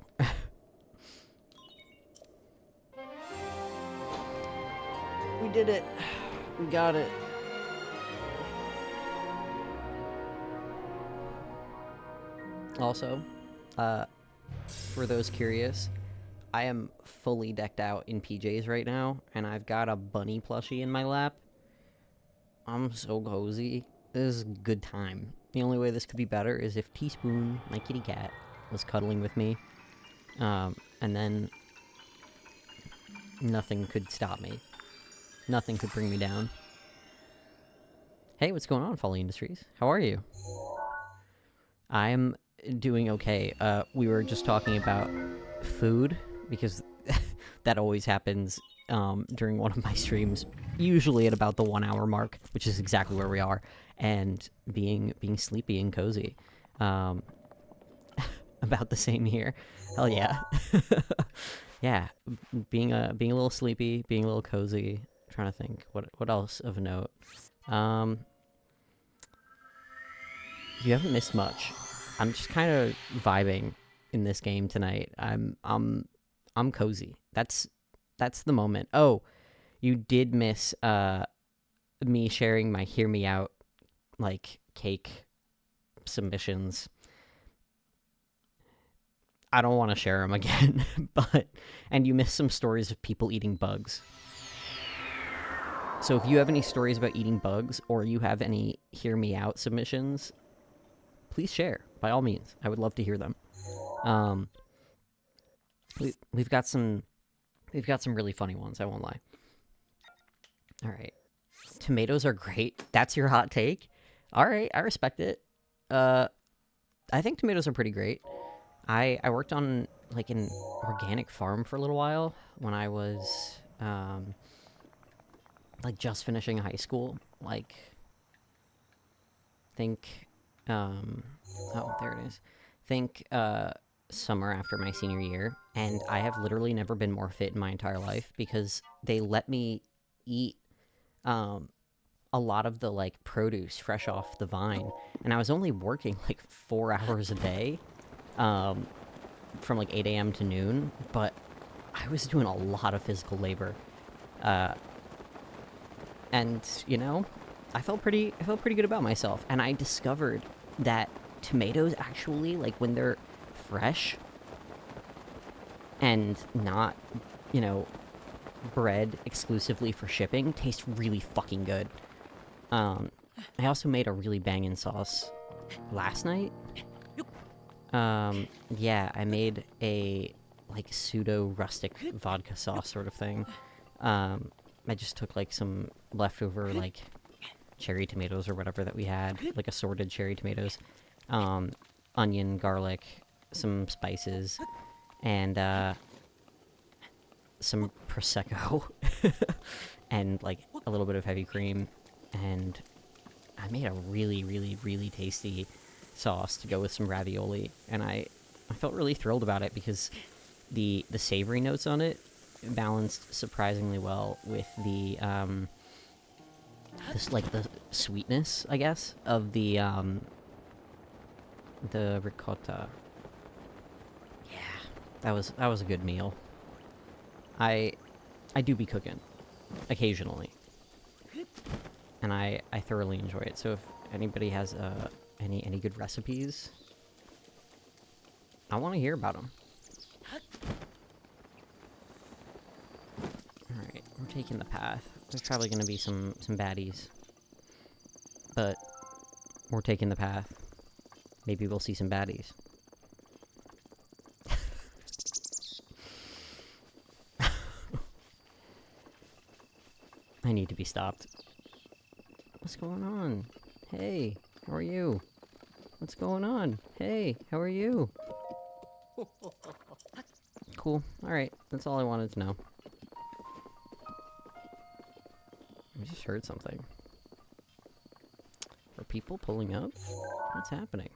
We did it. We got it. Also, for those curious, I am fully decked out in PJs right now, and I've got a bunny plushie in my lap. I'm so cozy. This is a good time. The only way this could be better is if Teaspoon, my kitty cat, was cuddling with me. And then nothing could stop me. Nothing could bring me down. Hey, what's going on, Folly Industries? How are you? I'm doing okay. We were just talking about food, because that always happens during one of my streams, usually at about the 1 hour mark, which is exactly where we are, and being sleepy and cozy. About the same here. Hell yeah. Yeah, being a little sleepy, being a little cozy. Trying to think what else of note. You haven't missed much. I'm just kind of vibing in this game tonight. I'm cozy. That's the moment. Oh, you did miss me sharing my Hear Me Out like cake submissions. I don't want to share them again, and you missed some stories of people eating bugs. So if you have any stories about eating bugs, or you have any Hear Me Out submissions, please share, by all means. I would love to hear them. We've got some really funny ones, I won't lie. All right. Tomatoes are great. That's your hot take? All right, I respect it. I think tomatoes are pretty great. I worked on like an organic farm for a little while when I was like just finishing high school. Like, think oh, there it is. Think summer after my senior year, and I have literally never been more fit in my entire life, because they let me eat a lot of the like produce fresh off the vine, and I was only working like 4 hours a day from like 8 a.m. to noon, but I was doing a lot of physical labor, and you know, I felt pretty good about myself. And I discovered that tomatoes actually, like when they're fresh and not, you know, bred exclusively for shipping, taste really fucking good. I also made a really banging sauce last night. Yeah, I made a, like, pseudo-rustic vodka sauce sort of thing. I just took, like, some leftover, like, cherry tomatoes or whatever that we had, like, assorted cherry tomatoes, onion, garlic, some spices, and, some Prosecco, and, like, a little bit of heavy cream, and I made a really, really, really tasty sauce to go with some ravioli, and I felt really thrilled about it because the savory notes on it balanced surprisingly well with the, this, like, the sweetness, I guess, of the ricotta. Yeah, that was a good meal. I do be cooking occasionally, and I thoroughly enjoy it. So if anybody has any good recipes, I want to hear about them. All right, we're taking the path. There's probably going to be some baddies, but we're taking the path. Maybe we'll see some baddies. I need to be stopped. What's going on? Hey, how are you? What's going on? Hey, how are you? Cool. Alright, that's all I wanted to know. I just heard something. Are people pulling up? What's happening?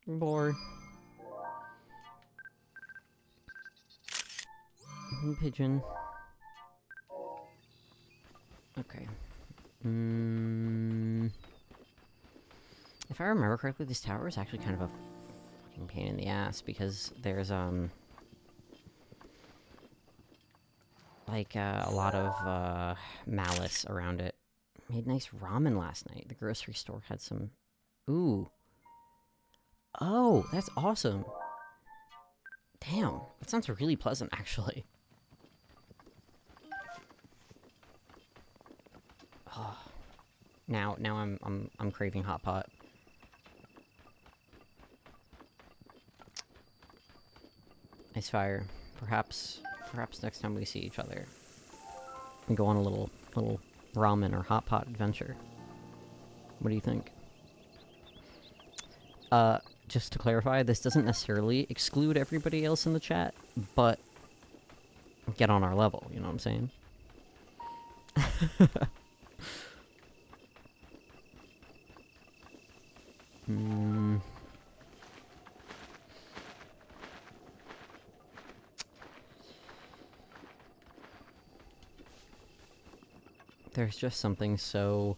Boar. Pigeon. Okay. If I remember correctly, this tower is actually kind of a fucking pain in the ass because there's, like, a lot of, malice around it. Made nice ramen last night. The grocery store had some... Ooh. Oh, that's awesome. Damn, that sounds really pleasant, actually. Oh. Now I'm craving hot pot. Nice fire. Perhaps next time we see each other, we go on a little ramen or hot pot adventure. What do you think? Just to clarify, this doesn't necessarily exclude everybody else in the chat, but get on our level, you know what I'm saying? There's just something so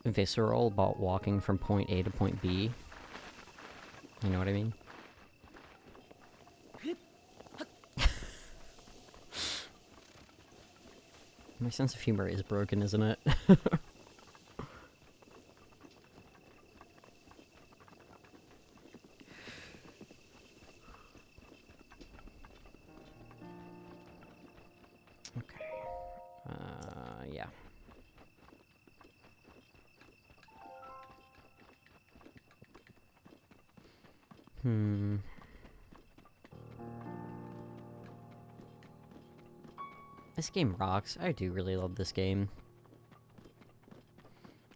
visceral about walking from point A to point B. You know what I mean? My sense of humor is broken, isn't it? Okay. Yeah. This game rocks. I do really love this game.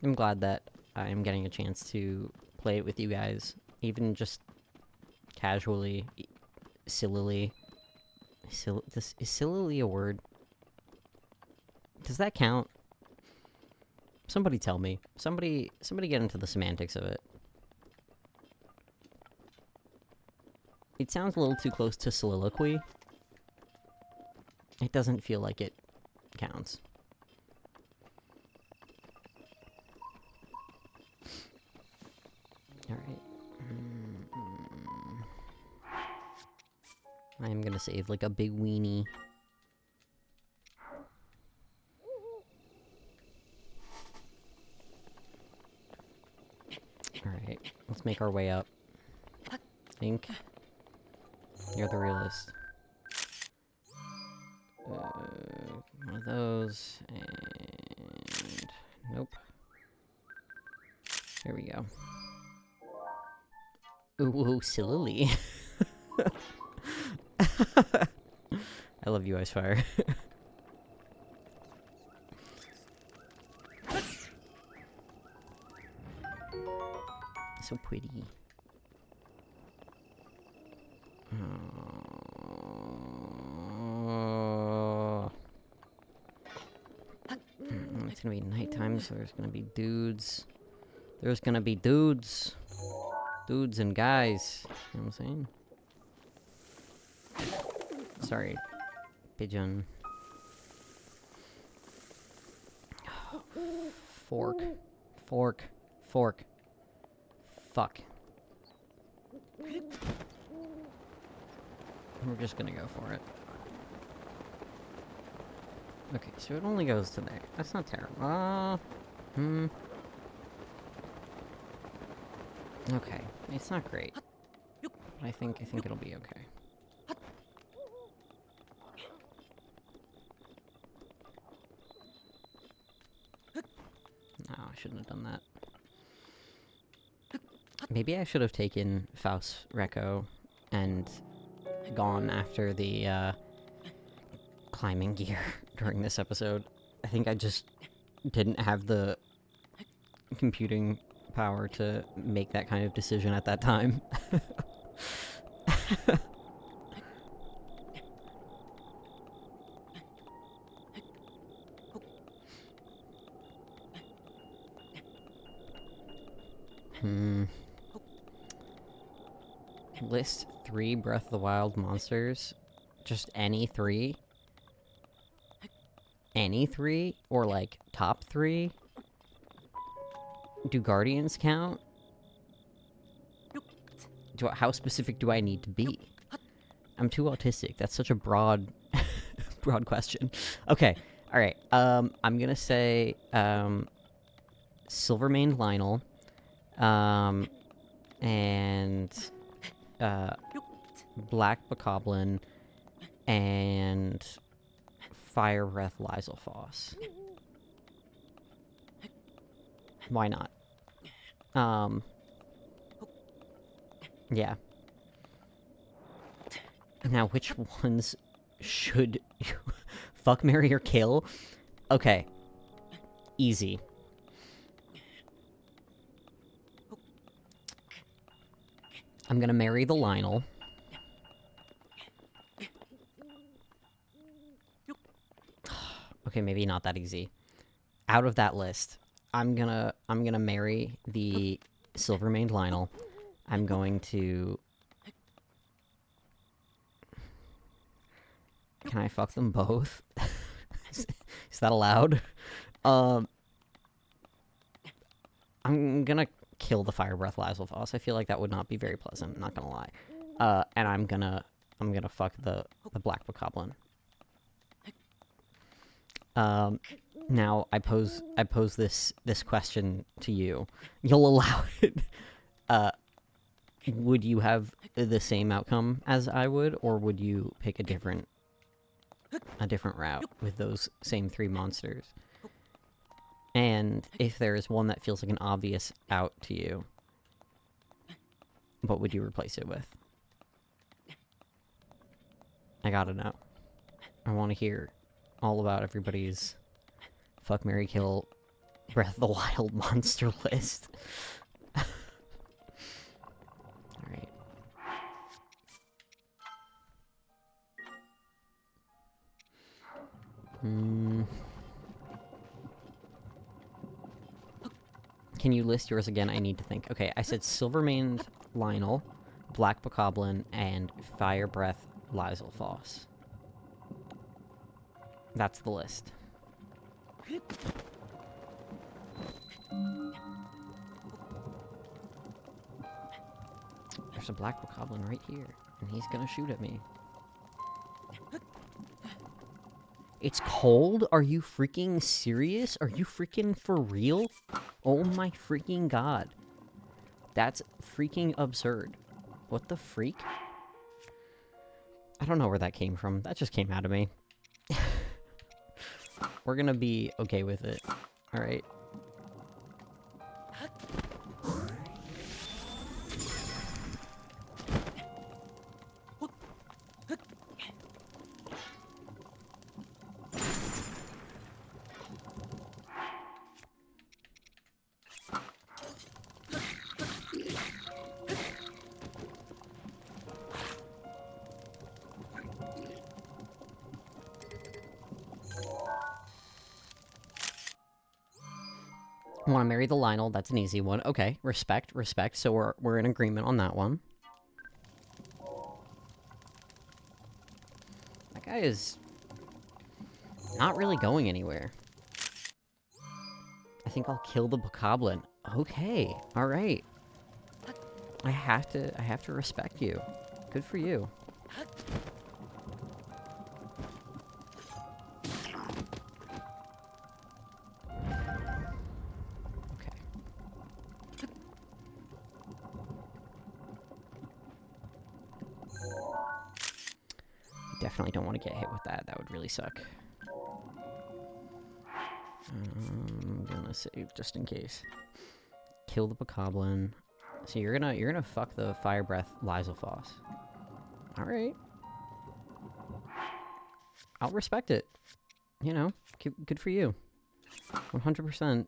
I'm glad that I'm getting a chance to play it with you guys, even just casually, sillily. Is sillily a word? Does that count? Somebody tell me. Somebody get into the semantics of it. It sounds a little too close to soliloquy. It doesn't feel like it counts. Alright. I am gonna save like a big weenie. Let's make our way up. Think. You're the realist. One of those, and... Nope. Here we go. Ooh, silly. I love you, Icefire. So pretty. It's gonna be nighttime, so there's gonna be dudes. There's gonna be dudes. Dudes and guys. You know what I'm saying? Sorry. Pigeon. Fork. Fork. Fork. Fuck. We're just gonna go for it. Okay, so it only goes to there. That's not terrible. Okay, it's not great. But I think it'll be okay. No, I shouldn't have done that. Maybe I should have taken Faust Reco and gone after the climbing gear during this episode. I think I just didn't have the computing power to make that kind of decision at that time. List 3 Breath of the Wild monsters. Just any 3? Any 3? Or like top 3? Do Guardians count? How specific do I need to be? I'm too autistic. That's such a broad broad question. Okay. Alright. I'm gonna say Silvermaned Lionel. And Black Bokoblin and Fire Breath Lyselfoss. Why not? Yeah. Now, which ones should you fuck, marry, or kill? Okay. Easy. I'm gonna marry the Lionel. Okay, maybe not that easy. Out of that list, I'm gonna marry the Silvermaned Lionel. I'm going to... Can I fuck them both? Is that allowed? I'm gonna kill the Fire Breath Lyselfoss. I feel like that would not be very pleasant, not gonna lie. And I'm gonna fuck the Black Bokoblin. Now I pose this question to you. You'll allow it. Would you have the same outcome as I would, or would you pick a different route with those same 3 monsters? And if there is one that feels like an obvious out to you, what would you replace it with? I gotta know. I want to hear all about everybody's fuck, marry, kill, Breath of the Wild monster list. Alright. Can you list yours again? I need to think. Okay, I said Silvermaned Lionel, Black Bokoblin, and Fire Breath Lyselfoss. That's the list. There's a Black Bokoblin right here, and he's gonna shoot at me. It's cold? Are you freaking serious? Are you freaking for real? Oh my freaking god. That's freaking absurd. What the freak? I don't know where that came from. That just came out of me. We're gonna be okay with it. Alright. Want to marry the Lionel? That's an easy one. Okay, respect, respect. So we're in agreement on that one. That guy is not really going anywhere. I think I'll kill the bokoblin. Okay, all right. I have to respect you. Good for you. Definitely don't want to get hit with that. That would really suck. I'm gonna save just in case. Kill the bokoblin. So you're gonna fuck the fire breath Lysophos. All right. I'll respect it. You know, good for you. 100%.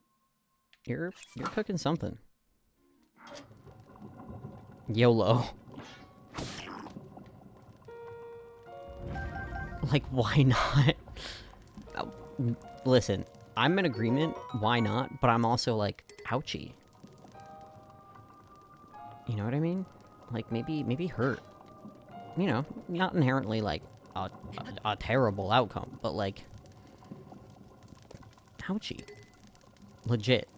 You're cooking something. YOLO. Like, why not? Listen, I'm in agreement, why not? But I'm also like, ouchie. You know what I mean? Like, maybe hurt. You know, not inherently, like, a terrible outcome, but, like, ouchie. Legit.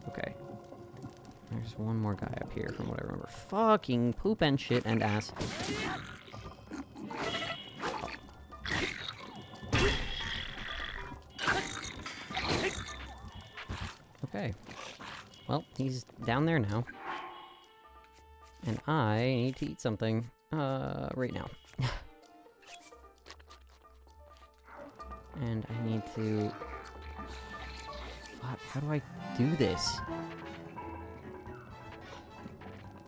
Okay. There's one more guy up here from what I remember. Fucking poop and shit and ass. Okay. Well, he's down there now. And I need to eat something, right now. And I need to... Fuck, how do I do this?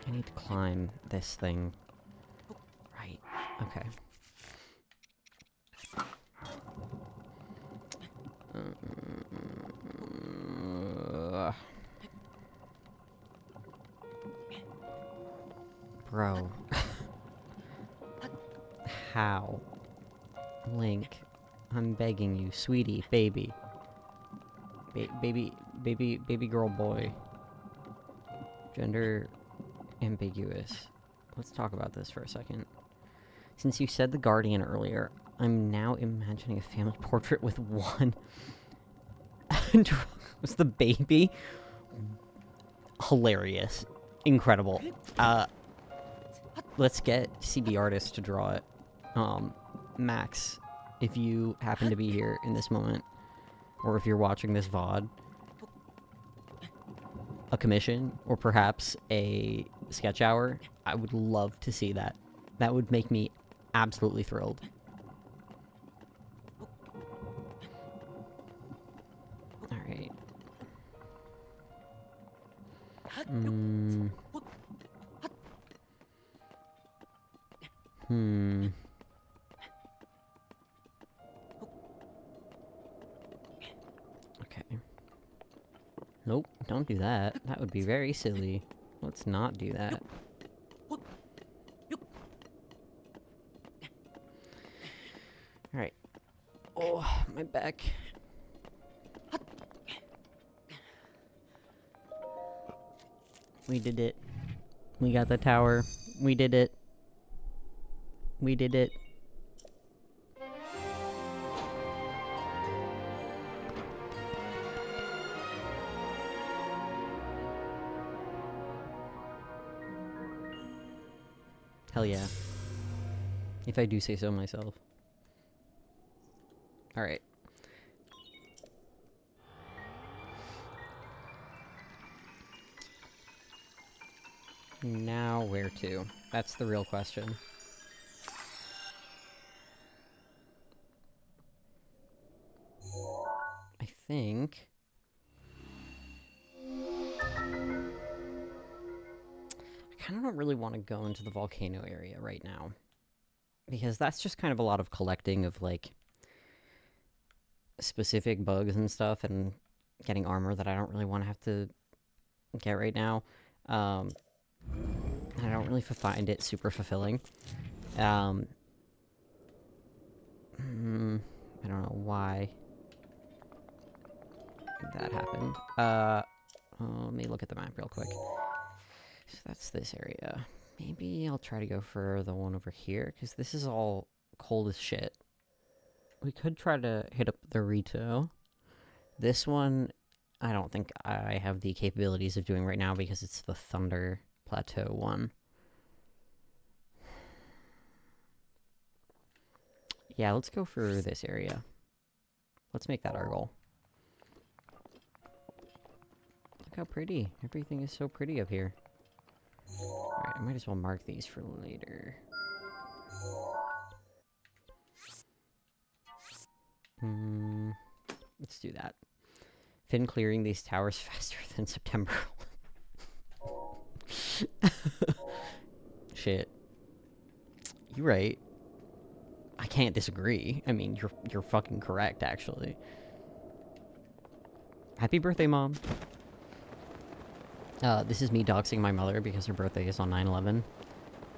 I need to climb this thing. Right, okay. Bro. How? Link, I'm begging you, sweetie, baby. Baby girl boy. Gender ambiguous. Let's talk about this for a second. Since you said the Guardian earlier, I'm now imagining a family portrait with one... Was the baby? Hilarious. Incredible. Let's get CB artists to draw it. Max, if you happen to be here in this moment, or if you're watching this VOD, a commission, or perhaps a sketch hour, I would love to see that. That would make me absolutely thrilled. Alright. Okay. Nope, don't do that. That would be very silly. Let's not do that. Alright. Oh, my back. We did it. We got the tower. We did it. We did it. Hell yeah. If I do say so myself. Alright. Now where to? That's the real question. I think... I kind of don't really want to go into the volcano area right now. Because that's just kind of a lot of collecting of, like, specific bugs and stuff, and getting armor that I don't really want to have to get right now. And I don't really find it super fulfilling. I don't know why that happened. Let me look at the map real quick. So that's this area. Maybe I'll try to go for the one over here, because this is all cold as shit. We could try to hit up the Rito. This one, I don't think I have the capabilities of doing right now, because it's the Thunder Plateau one. Yeah, let's go for this area. Let's make that our goal. Look how pretty. Everything is so pretty up here. Alright, I might as well mark these for later. Let's do that. Finn clearing these towers faster than September. Shit. You're right. I can't disagree. I mean, you're fucking correct, actually. Happy birthday, Mom. This is me doxing my mother because her birthday is on 9/11.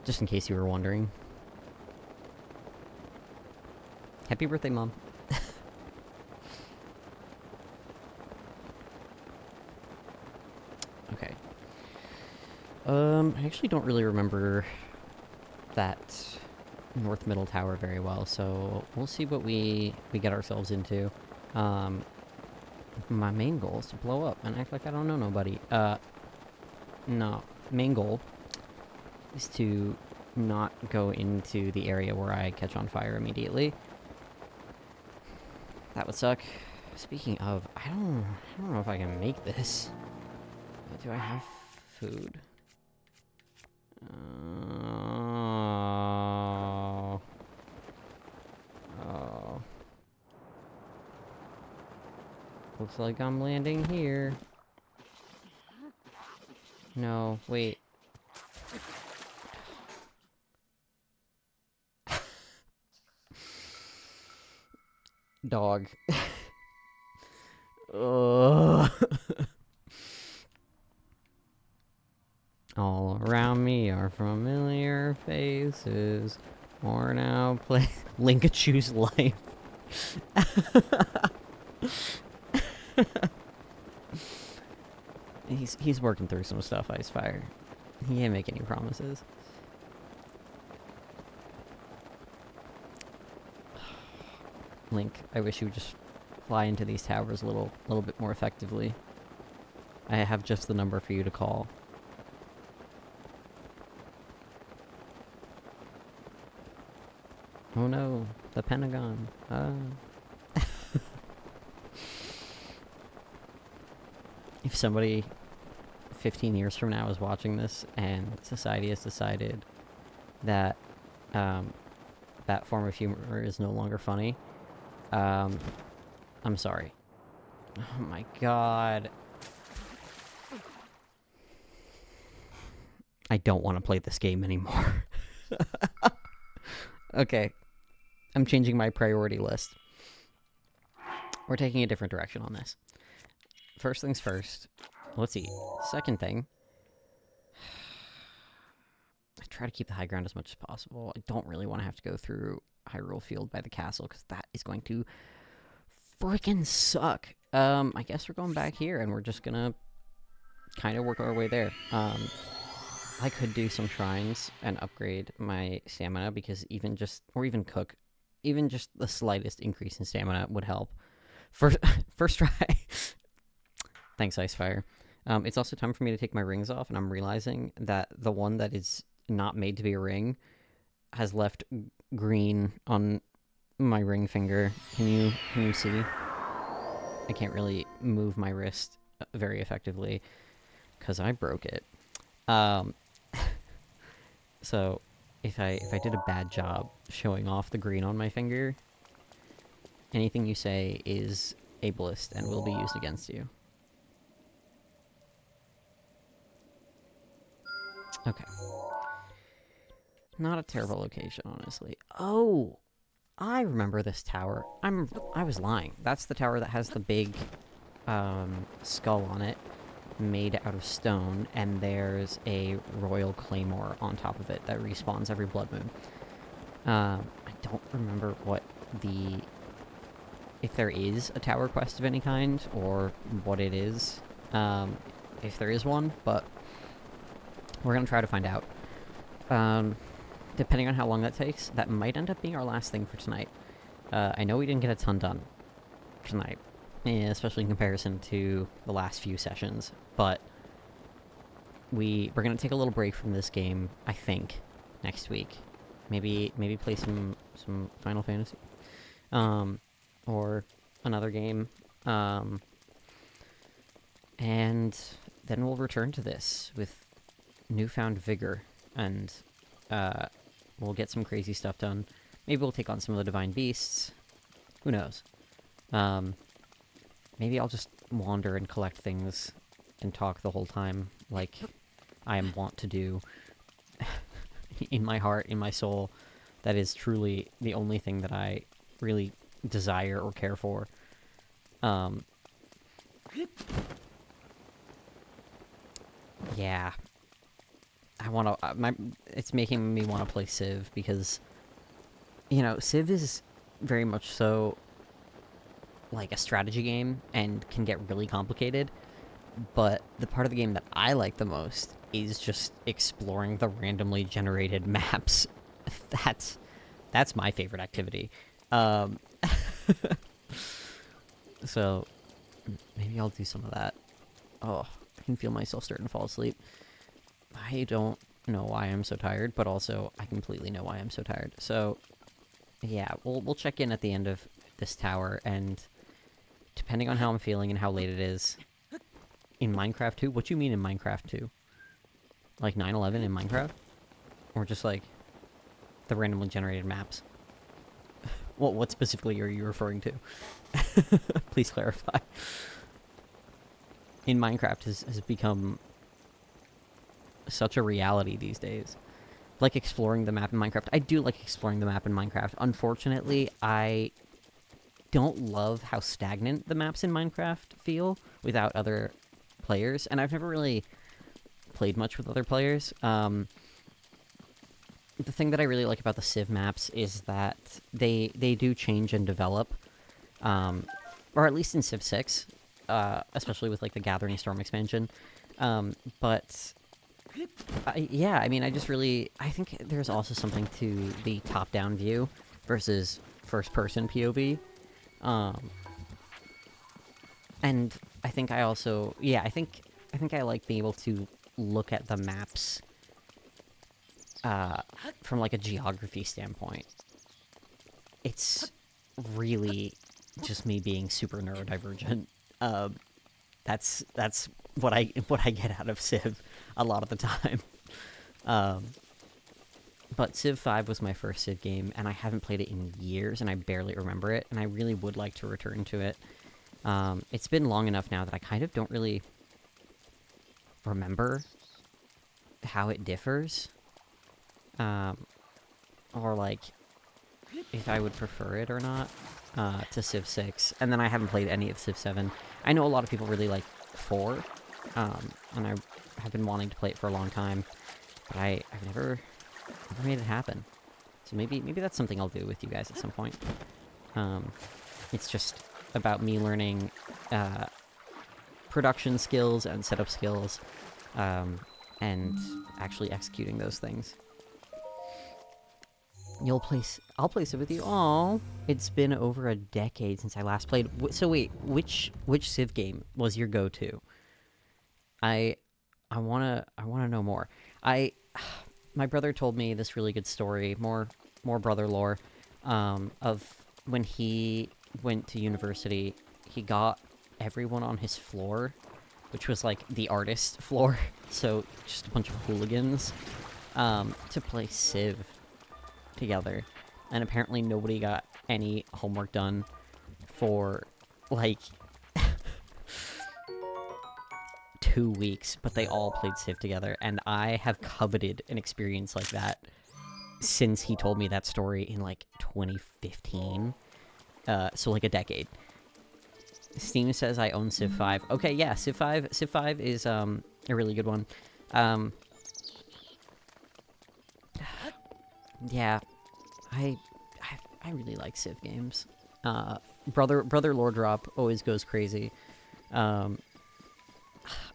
Just in case you were wondering. Happy birthday, Mom. Okay. I actually don't really remember that North Middle Tower very well, so we'll see what we get ourselves into. My main goal is to blow up and act like I don't know nobody. No. Main goal is to not go into the area where I catch on fire immediately. That would suck. Speaking of, I don't know if I can make this. Do I have food? Oh. Looks like I'm landing here. No, wait. Dog. Ugh. All around me are familiar faces. Worn out play. Link choose life. He's working through some stuff, Icefire. He can't make any promises. Link, I wish you would just fly into these towers a little bit more effectively. I have just the number for you to call. Oh no, the Pentagon. If somebody 15 years from now is watching this and society has decided that that form of humor is no longer funny, I'm sorry. Oh my god. I don't want to play this game anymore. Okay. I'm changing my priority list. We're taking a different direction on this. First things first. Let's see. Second thing. I try to keep the high ground as much as possible. I don't really want to have to go through Hyrule Field by the castle, because that is going to freaking suck. I guess we're going back here, and we're just gonna kind of work our way there. I could do some shrines and upgrade my stamina, because even just the slightest increase in stamina would help. First try. Thanks, Icefire. It's also time for me to take my rings off, and I'm realizing that the one that is not made to be a ring has left green on my ring finger. Can you see? I can't really move my wrist very effectively because I broke it. So, if I did a bad job showing off the green on my finger, anything you say is ableist and will be used against you. Okay. Not a terrible location, honestly. Oh, I remember this tower. I was lying. That's the tower that has the big skull on it, made out of stone, and there's a royal claymore on top of it that respawns every blood moon. I don't remember what if there is a tower quest of any kind, or what it is, if there is one, but we're gonna try to find out. Depending on how long that takes, that might end up being our last thing for tonight. I know we didn't get a ton done tonight, especially in comparison to the last few sessions, but we're gonna take a little break from this game, I think, next week. Maybe play some Final Fantasy, or another game, and then we'll return to this with newfound vigor, and we'll get some crazy stuff done. Maybe we'll take on some of the Divine Beasts. Who knows? Maybe I'll just wander and collect things and talk the whole time, like I am wont to do. In my heart, in my soul, that is truly the only thing that I really desire or care for. Yeah. I want to... it's making me want to play Civ, because, you know, Civ is very much so like a strategy game and can get really complicated, but the part of the game that I like the most is just exploring the randomly generated maps. That's my favorite activity. So maybe I'll do some of that. Oh, I can feel myself starting to fall asleep. I don't know why I'm so tired, but also I completely know why I'm so tired. So yeah, we'll check in at the end of this tower, and depending on how I'm feeling and how late it is, in Minecraft 2? What do you mean in Minecraft 2? Like 9/11 in Minecraft? Or just like the randomly generated maps? What specifically are you referring to? Please clarify. In Minecraft has become such a reality these days. Like exploring the map in Minecraft. I do like exploring the map in Minecraft. Unfortunately, I don't love how stagnant the maps in Minecraft feel without other players, and I've never really played much with other players. The thing that I really like about the Civ maps is that they do change and develop, or at least in Civ 6, especially with like the Gathering Storm expansion. But yeah, I mean, I think there's also something to the top-down view versus first-person POV. And I think I also, yeah, I think I like being able to look at the maps from like a geography standpoint. It's really just me being super neurodivergent. That's what I get out of Civ a lot of the time. But Civ 5 was my first Civ game, and I haven't played it in years, and I barely remember it, and I really would like to return to it. It's been long enough now that I kind of don't really remember how it differs. Or like, if I would prefer it or not, to Civ 6. And then I haven't played any of Civ 7. I know a lot of people really like 4, and I have been wanting to play it for a long time, but I've never made it happen. So maybe that's something I'll do with you guys at some point. It's just about me learning production skills and setup skills, and actually executing those things. I'll play Civ with you. Aww, it's been over a decade since I last played. So wait, which Civ game was your go-to? I wanna know more. My brother told me this really good story, more brother lore, of when he went to university. He got everyone on his floor, which was like the artist floor, so just a bunch of hooligans, to play Civ together, and apparently nobody got any homework done for, like, 2 weeks, but they all played Civ together, and I have coveted an experience like that since he told me that story in, like, 2015. So, like, a decade. Steam says I own Civ 5. Okay, yeah, Civ 5 is, a really good one. Yeah, I really like Civ games. Brother Lord Drop always goes crazy. I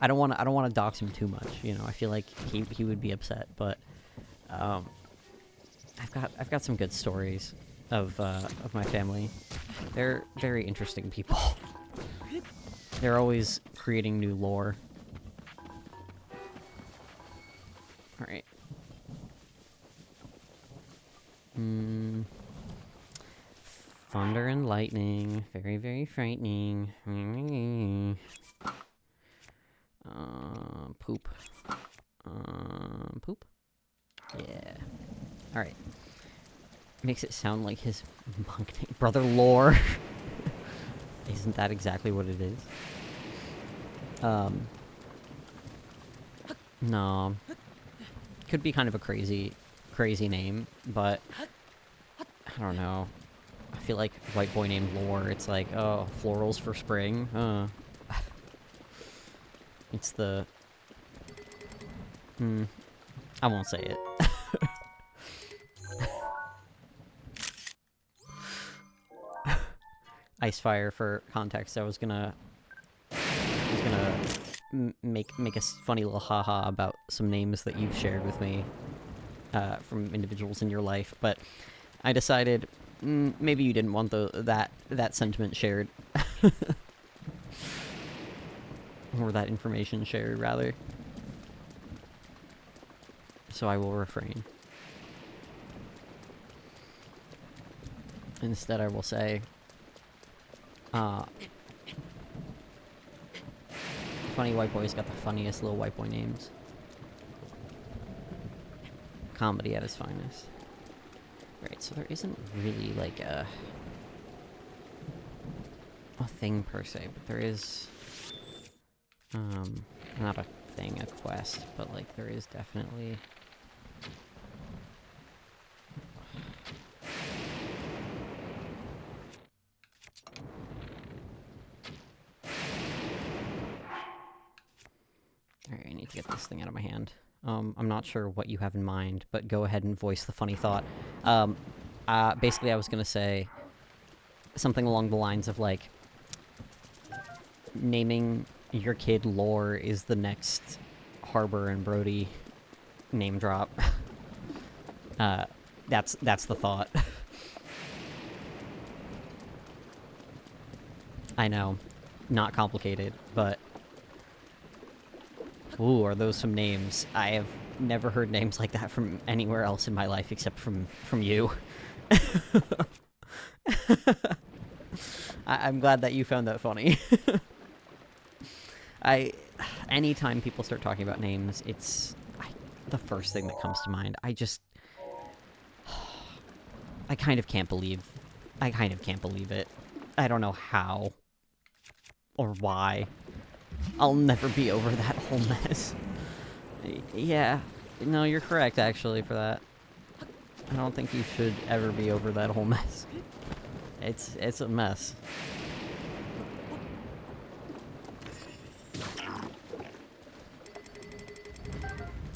don't want to dox him too much, you know. I feel like he would be upset, but I've got some good stories of my family. They're very interesting people. They're always creating new lore. All right. Thunder and lightning, very, very frightening. Poop. Poop? Yeah. Alright. Makes it sound like his monk name. Brother Lore. Isn't that exactly what it is? No. Could be kind of a crazy name, but I don't know. I feel like white boy named Lore, it's like, oh, florals for spring? It's the... I won't say it. Icefire, for context, I was gonna make a funny little haha about some names that you've shared with me from individuals in your life, but I decided maybe you didn't want that sentiment shared. Or that information shared, rather. So I will refrain. Instead, I will say, funny white boy's got the funniest little white boy names. Comedy at its finest. Right, so there isn't really, like, a thing per se, but there is, not a thing, a quest, but, like, there is definitely... Alright, I need to get this thing out of my hand. I'm not sure what you have in mind, but go ahead and voice the funny thought. Basically, I was gonna say something along the lines of, like, naming your kid Lore is the next Harbor and Brody name drop. That's the thought. I know, not complicated, but... Ooh, are those some names? I have never heard names like that from anywhere else in my life except from you. I'm glad that you found that funny. Anytime people start talking about names, it's the first thing that comes to mind. I kind of can't believe it. I don't know how or why. I'll never be over that whole mess. Yeah, no, you're correct, actually, for that. I don't think you should ever be over that whole mess. It's a mess.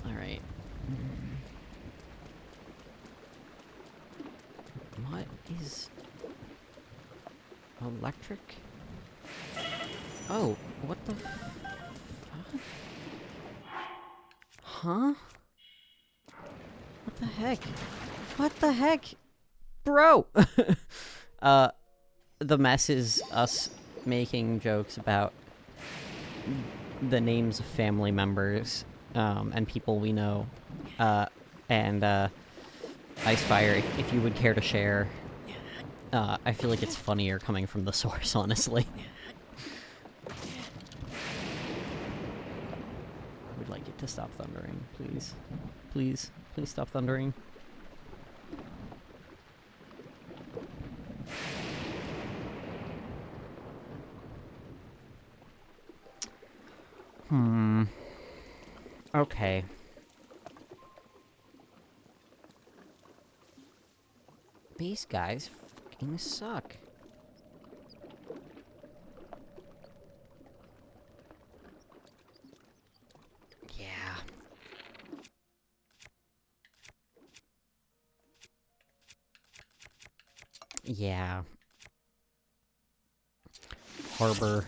Alright. What is... electric? Oh, what the fuck? Huh? What the heck? What the heck? Bro! The mess is us making jokes about the names of family members, and people we know. And, Icefire, if you would care to share, I feel like it's funnier coming from the source, honestly. Would like it to stop thundering, please. Please. Please stop thundering. Okay. These guys fucking suck. Yeah. Yeah. Harbor.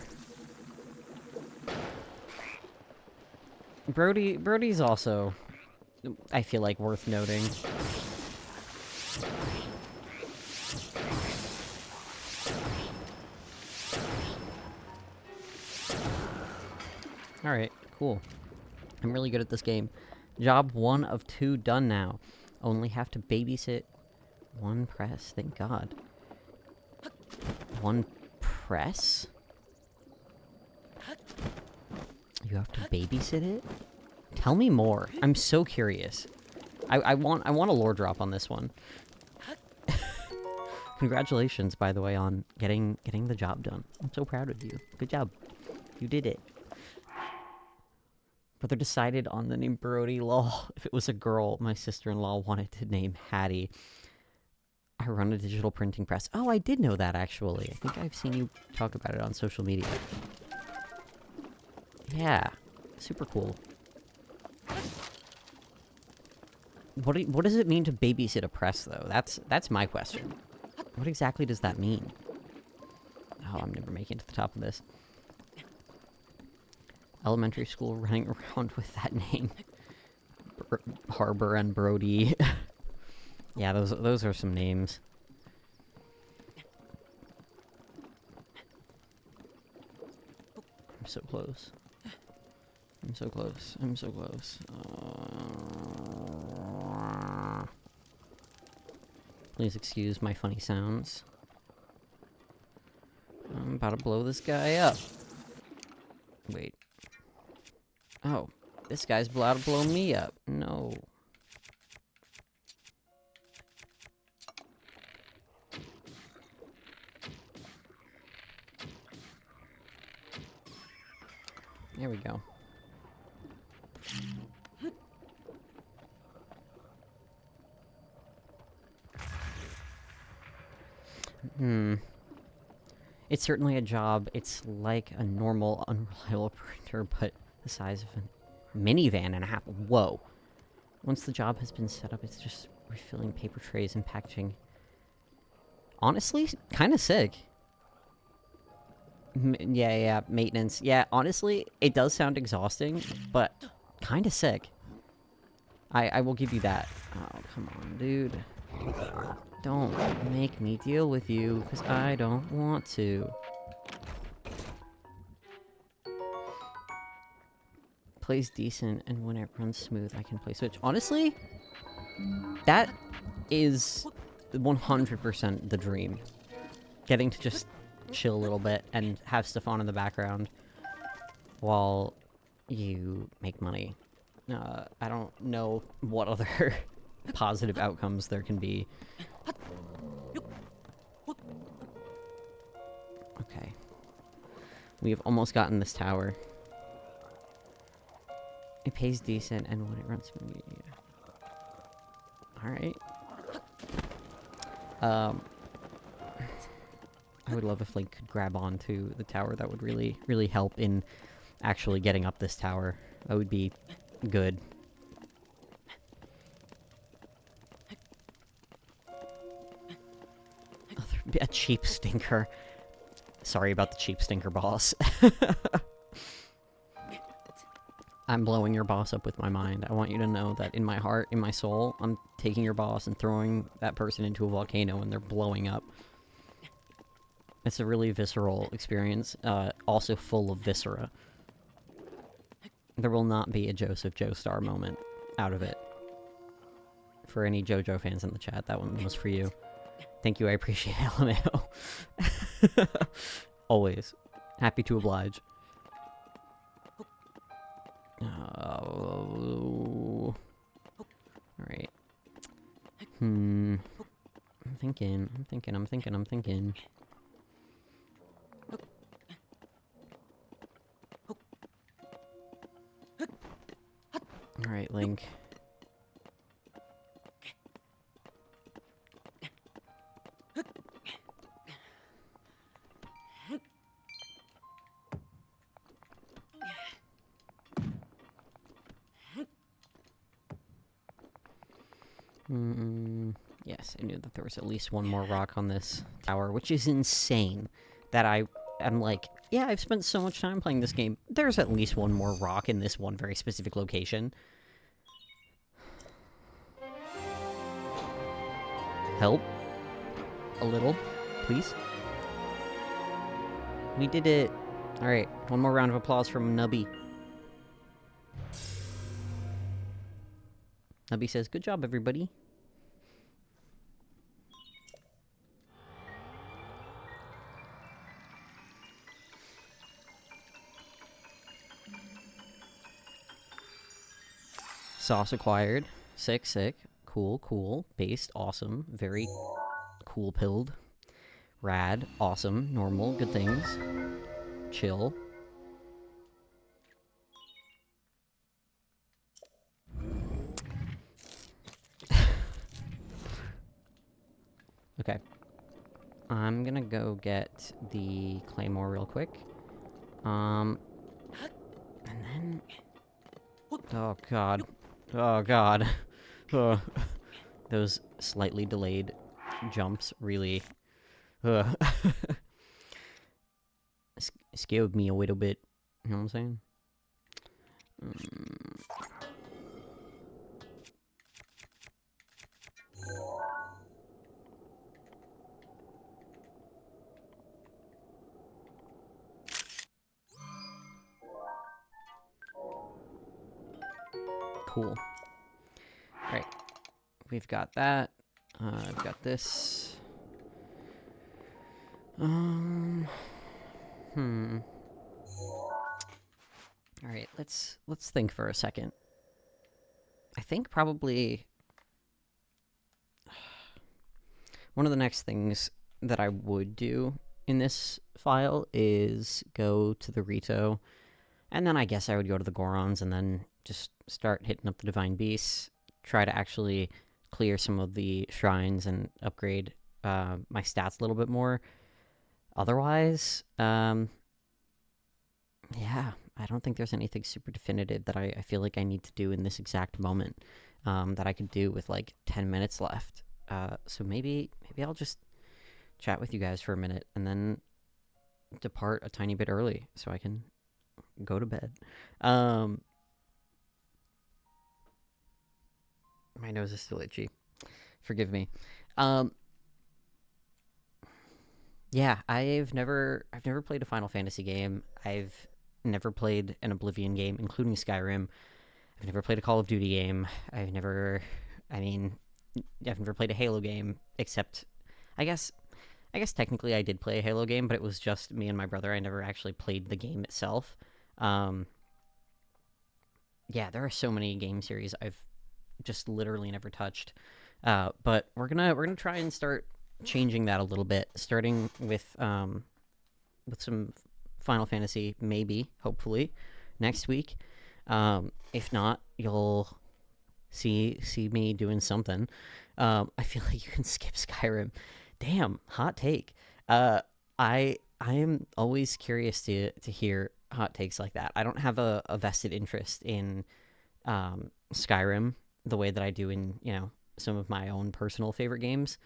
Brody's also, I feel like, worth noting. Alright, cool. I'm really good at this game. Job 1 of 2 done now. Only have to babysit 1 press, thank God. 1 press? You have to babysit it? Tell me more. I'm so curious. I want a lore drop on this one. Congratulations, by the way, on getting the job done. I'm so proud of you. Good job. You did it. Brother decided on the name Brody, lol. If it was a girl, my sister-in-law wanted to name Hattie. I run a digital printing press. Oh, I did know that, actually. I think I've seen you talk about it on social media. Yeah. Super cool. What does it mean to babysit a press, though? That's my question. What exactly does that mean? Oh, I'm never making it to the top of this. Elementary school running around with that name. Harbor and Brody. Yeah, those are some names. I'm so close. I'm so close. I'm so close. Please excuse my funny sounds. I'm about to blow this guy up. Wait. Oh, this guy's about to blow me up. No. There we go. It's certainly a job. It's like a normal, unreliable printer, but the size of a minivan and a half. Whoa. Once the job has been set up, it's just refilling paper trays and packaging. Honestly, kind of sick. Yeah, maintenance. Yeah, honestly, it does sound exhausting, but kind of sick. I will give you that. Oh, come on, dude. Don't make me deal with you, because I don't want to. Plays decent, and when it runs smooth, I can play Switch. Honestly, that is 100% the dream. Getting to just chill a little bit and have stuff on in the background while you make money. I don't know what other positive outcomes there can be. Okay. We have almost gotten this tower. It pays decent, and when it runs smooth, yeah. Alright. I would love if Link could grab onto the tower. That would really, really help in actually getting up this tower. That would be good. A cheap stinker. Sorry about the cheap stinker, boss. I'm blowing your boss up with my mind. I want you to know that in my heart, in my soul, I'm taking your boss and throwing that person into a volcano and they're blowing up. It's a really visceral experience, also full of viscera. There will not be a Joseph Joestar moment out of it. For any JoJo fans in the chat, that one was for you. Thank you, I appreciate it, LMAO. Always. Happy to oblige. Alright. I'm thinking. Alright, Link. Yes, I knew that there was at least one more rock on this tower, which is insane. That I'm like, yeah, I've spent so much time playing this game. There's at least one more rock in this one very specific location. Help. A little, please. We did it. Alright, one more round of applause from Nubby. Nubby says, good job, everybody. Sauce acquired. Sick, sick. Cool, cool. Based, awesome. Very cool pilled. Rad, awesome. Normal, good things. Chill. Okay. I'm gonna go get the claymore real quick. And then... Oh, God. Oh, God. Those slightly delayed jumps really... scared me a little bit. You know what I'm saying? Cool. Alright. We've got that. I've got this. Alright, let's think for a second. I think probably... one of the next things that I would do in this file is go to the Rito, and then I guess I would go to the Gorons, and then just start hitting up the Divine Beasts, try to actually clear some of the shrines and upgrade my stats a little bit more. Otherwise, yeah, I don't think there's anything super definitive that I feel like I need to do in this exact moment that I could do with like 10 minutes left. So maybe I'll just chat with you guys for a minute and then depart a tiny bit early so I can go to bed. My nose is still itchy. Forgive me. Yeah, I've never played a Final Fantasy game. I've never played an Oblivion game, including Skyrim. I've never played a Call of Duty game. I've never played a Halo game, except I guess technically I did play a Halo game, but it was just me and my brother. I never actually played the game itself. Yeah, there are so many game series I've just literally never touched. But we're gonna try and start changing that a little bit, starting with some Final Fantasy, maybe, hopefully, next week. If not, you'll see me doing something. I feel like you can skip Skyrim. Damn, hot take. I am always curious to hear hot takes like that. I don't have a vested interest in Skyrim the way that I do in, some of my own personal favorite games.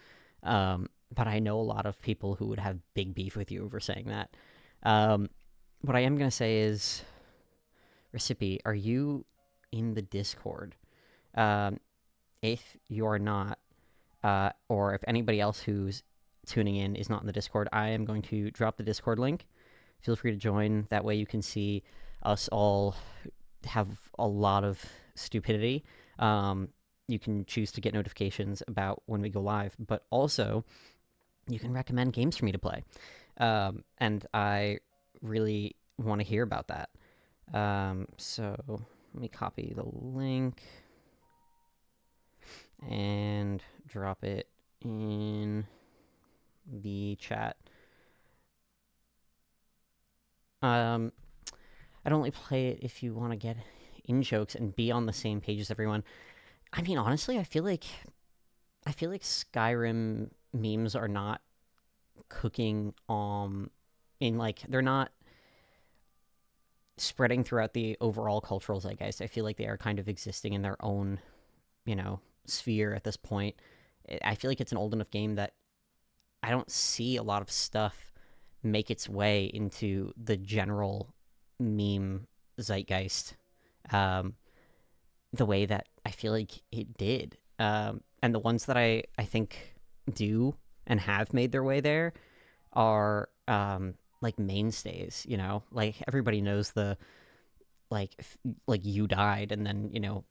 But I know a lot of people who would have big beef with you over saying that. What I am going to say is, Recipe, are you in the Discord? If you are not, or if anybody else who's tuning in is not in the Discord, I am going to drop the Discord link. Feel free to join. That way you can see us all have a lot of stupidity. You can choose to get notifications about when we go live, but also you can recommend games for me to play. And I really want to hear about that. So let me copy the link. and drop it in the chat. I'd only play it if you want to get in jokes and be on the same page as everyone. I mean, honestly, I feel like Skyrim memes are not cooking in like they're not spreading throughout the overall cultural zeitgeist. I feel like they are kind of existing in their own, sphere at this point. I feel like it's an old enough game that I don't see a lot of stuff make its way into the general meme zeitgeist um, the way that I feel like it did. And the ones that I think do and have made their way there are like mainstays, like everybody knows the like you died and then,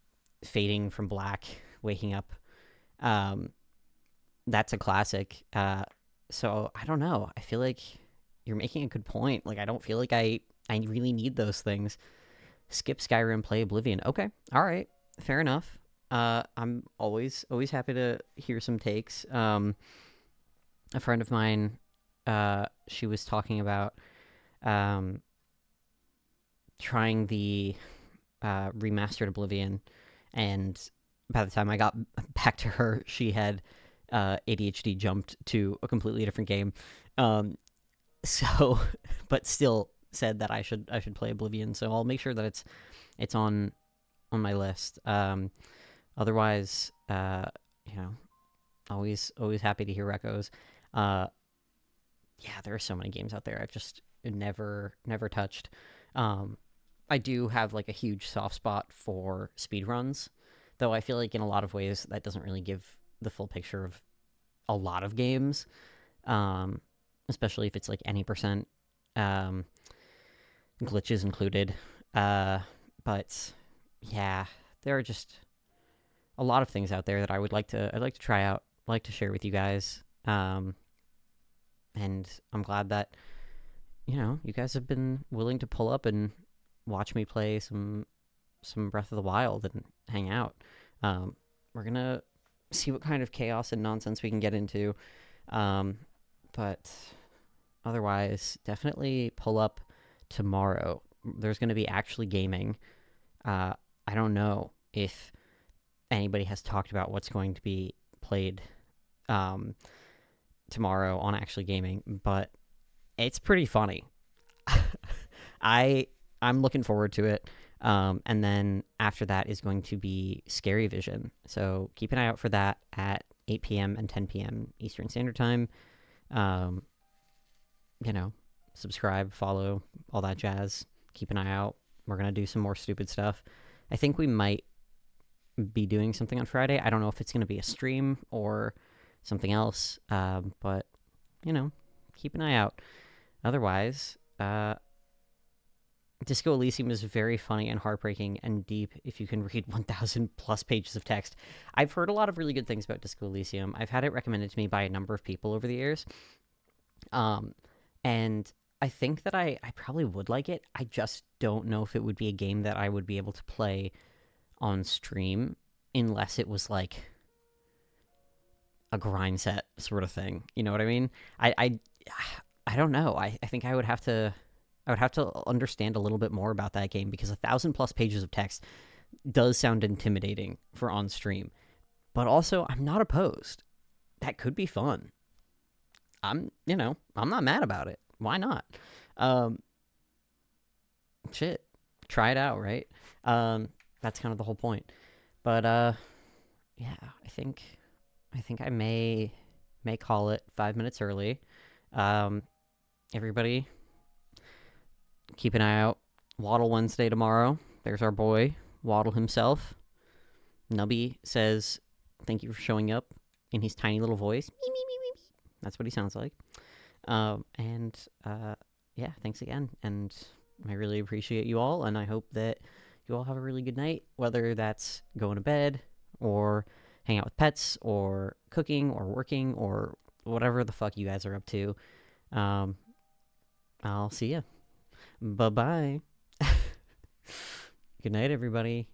fading from black, waking up. Um, that's a classic. So I don't know. I feel like you're making a good point. Like I don't feel like I really need those things. Skip Skyrim, play Oblivion. Okay, all right, fair enough. I'm always happy to hear some takes. A friend of mine, she was talking about um, trying the remastered Oblivion, and by the time I got back to her, she had ADHD jumped to a completely different game. Um, so, but still said that I should play Oblivion. So I'll make sure that it's on my list. Otherwise, you know, always happy to hear echoes. Uh, yeah, there are so many games out there I've just never touched. Um, I do have like a huge soft spot for speedruns, though I feel like in a lot of ways that doesn't really give the full picture of a lot of games, um, especially if it's like any percent, um, glitches included. Uh, but yeah, there are just a lot of things out there that I'd like to try out, like to share with you guys. And I'm glad that you guys have been willing to pull up and watch me play some Breath of the Wild and hang out. We're gonna see what kind of chaos and nonsense we can get into. Um, but otherwise, definitely pull up tomorrow. There's going to be actually gaming. I don't know if anybody has talked about what's going to be played um, tomorrow on actually gaming, but it's pretty funny. I I'm looking forward to it. And then after that is going to be Scary Vision. So keep an eye out for that at 8 p.m. and 10 p.m. Eastern Standard Time. Um, you know, subscribe, follow, all that jazz. Keep an eye out. We're going to do some more stupid stuff. I think we might be doing something on Friday. I don't know if it's going to be a stream or something else, but, keep an eye out. Otherwise, Disco Elysium is very funny and heartbreaking and deep if you can read 1,000 plus pages of text. I've heard a lot of really good things about Disco Elysium. I've had it recommended to me by a number of people over the years. Um, and I think that I probably would like it. I just don't know if it would be a game that I would be able to play on stream unless it was like a grind set sort of thing. You know what I mean? I don't know. I think I would have to understand a little bit more about that game because 1,000 plus pages of text does sound intimidating for on stream. But also, I'm not opposed. That could be fun. I'm not mad about it. Why not? Um, shit, try it out, right? That's kind of the whole point. But yeah, I think I may call it 5 minutes early. Um, everybody, keep an eye out. Waddle Wednesday tomorrow. There's our boy Waddle himself. Nubby says, "Thank you for showing up," in his tiny little voice. Me, me, me, me, me. That's what he sounds like. And yeah, thanks again. And I really appreciate you all. And I hope that you all have a really good night, whether that's going to bed or hang out with pets or cooking or working or whatever the fuck you guys are up to. Um, I'll see you. Bye bye. Good night, everybody.